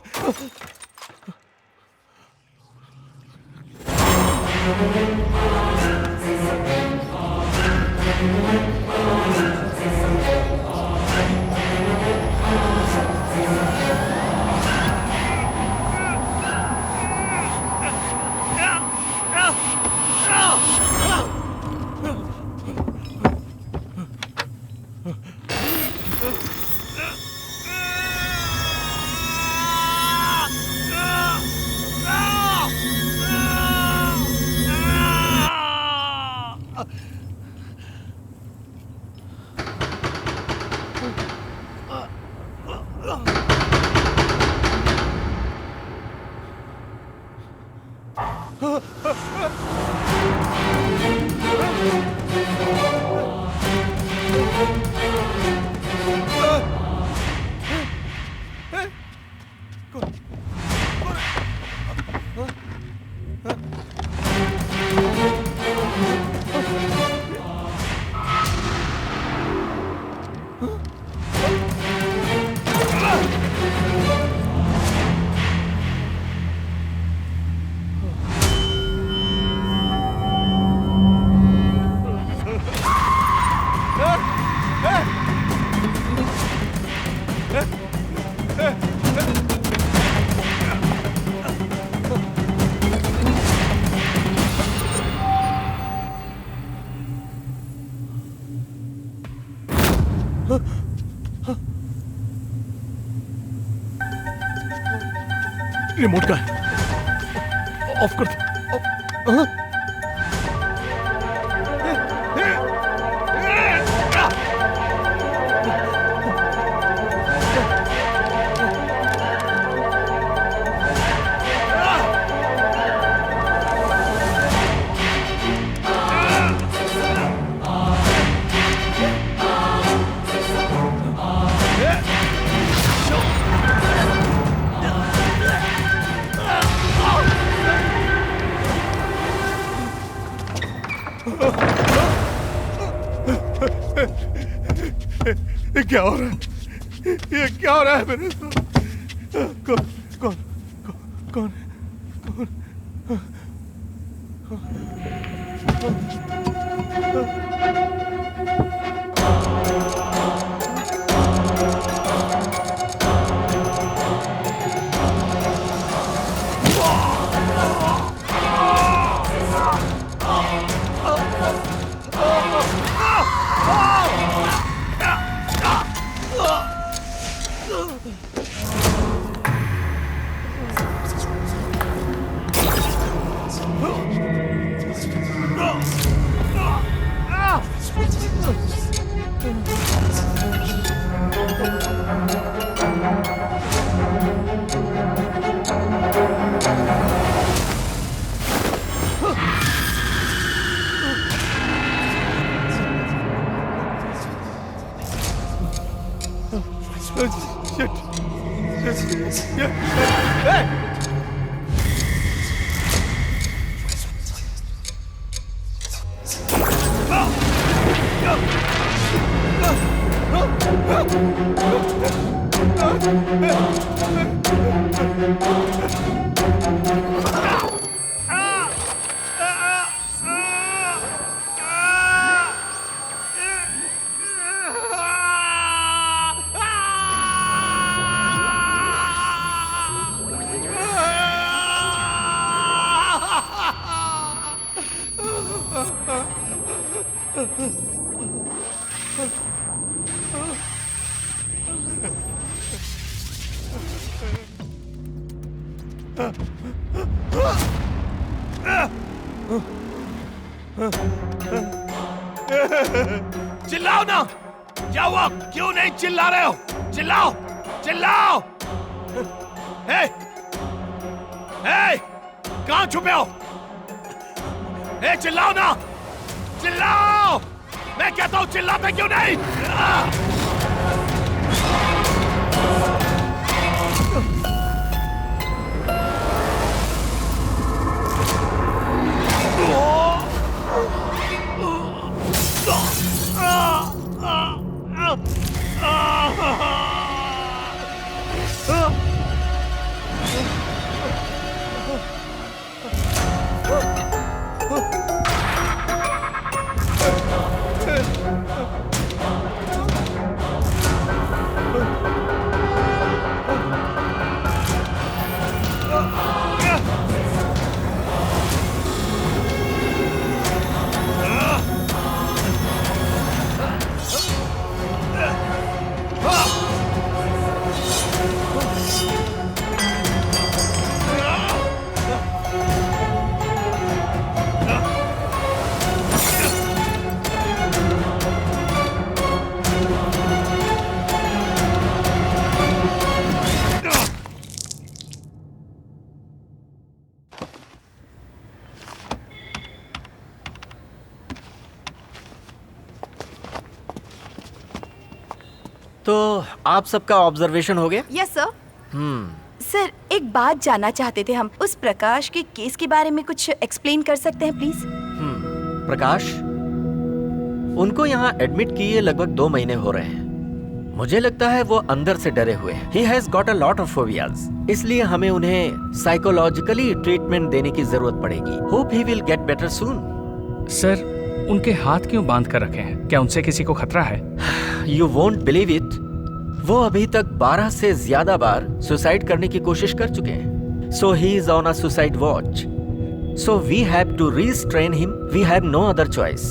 [SPEAKER 6] रिमोट का है, ऑफ कर दो। ये क्या हो रहा है? ये क्या हो रहा है मेरे साथ? कौन कौन कौन कौन चिल्लाओ ना! क्या हुआ? क्यों नहीं चिल्ला रहे हो? चिल्लाओ! चिल्लाओ! हे! हे! कहाँ छुपे हो? हे, चिल्लाओ ना! चिल्लाओ! मैं कहता हूँ चिल्लाते क्यों नहीं?
[SPEAKER 7] तो आप सबका ऑब्जर्वेशन हो गया?
[SPEAKER 4] Yes sir. सर, एक बात जानना चाहते थे हम। उस प्रकाश के केस के बारे में कुछ एक्सप्लेन कर सकते हैं प्लीज?
[SPEAKER 7] प्रकाश, उनको यहाँ एडमिट किए लगभग 2 महीने हो रहे हैं। मुझे लगता है वो अंदर से डरे हुए हैं। He has got a lot of phobias. इसलिए हमें उन्हें साइकोलॉजिकली ट्रीटमेंट देने की जरूरत पड़ेगी। Hope he will get better soon.
[SPEAKER 9] Sir, उनके हाथ क्यों बांध कर रखे हैं? क्या उनसे किसी को खतरा है?
[SPEAKER 7] You won't believe it. वो अभी तक 12 से ज्यादा बार सुसाइड करने की कोशिश कर चुके हैं। So he is on a suicide watch. So we have to restrain him. We have no other choice.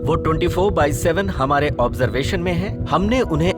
[SPEAKER 7] वो 24/7 हमारे ऑब्जर्वेशन में है। हमने उन्हें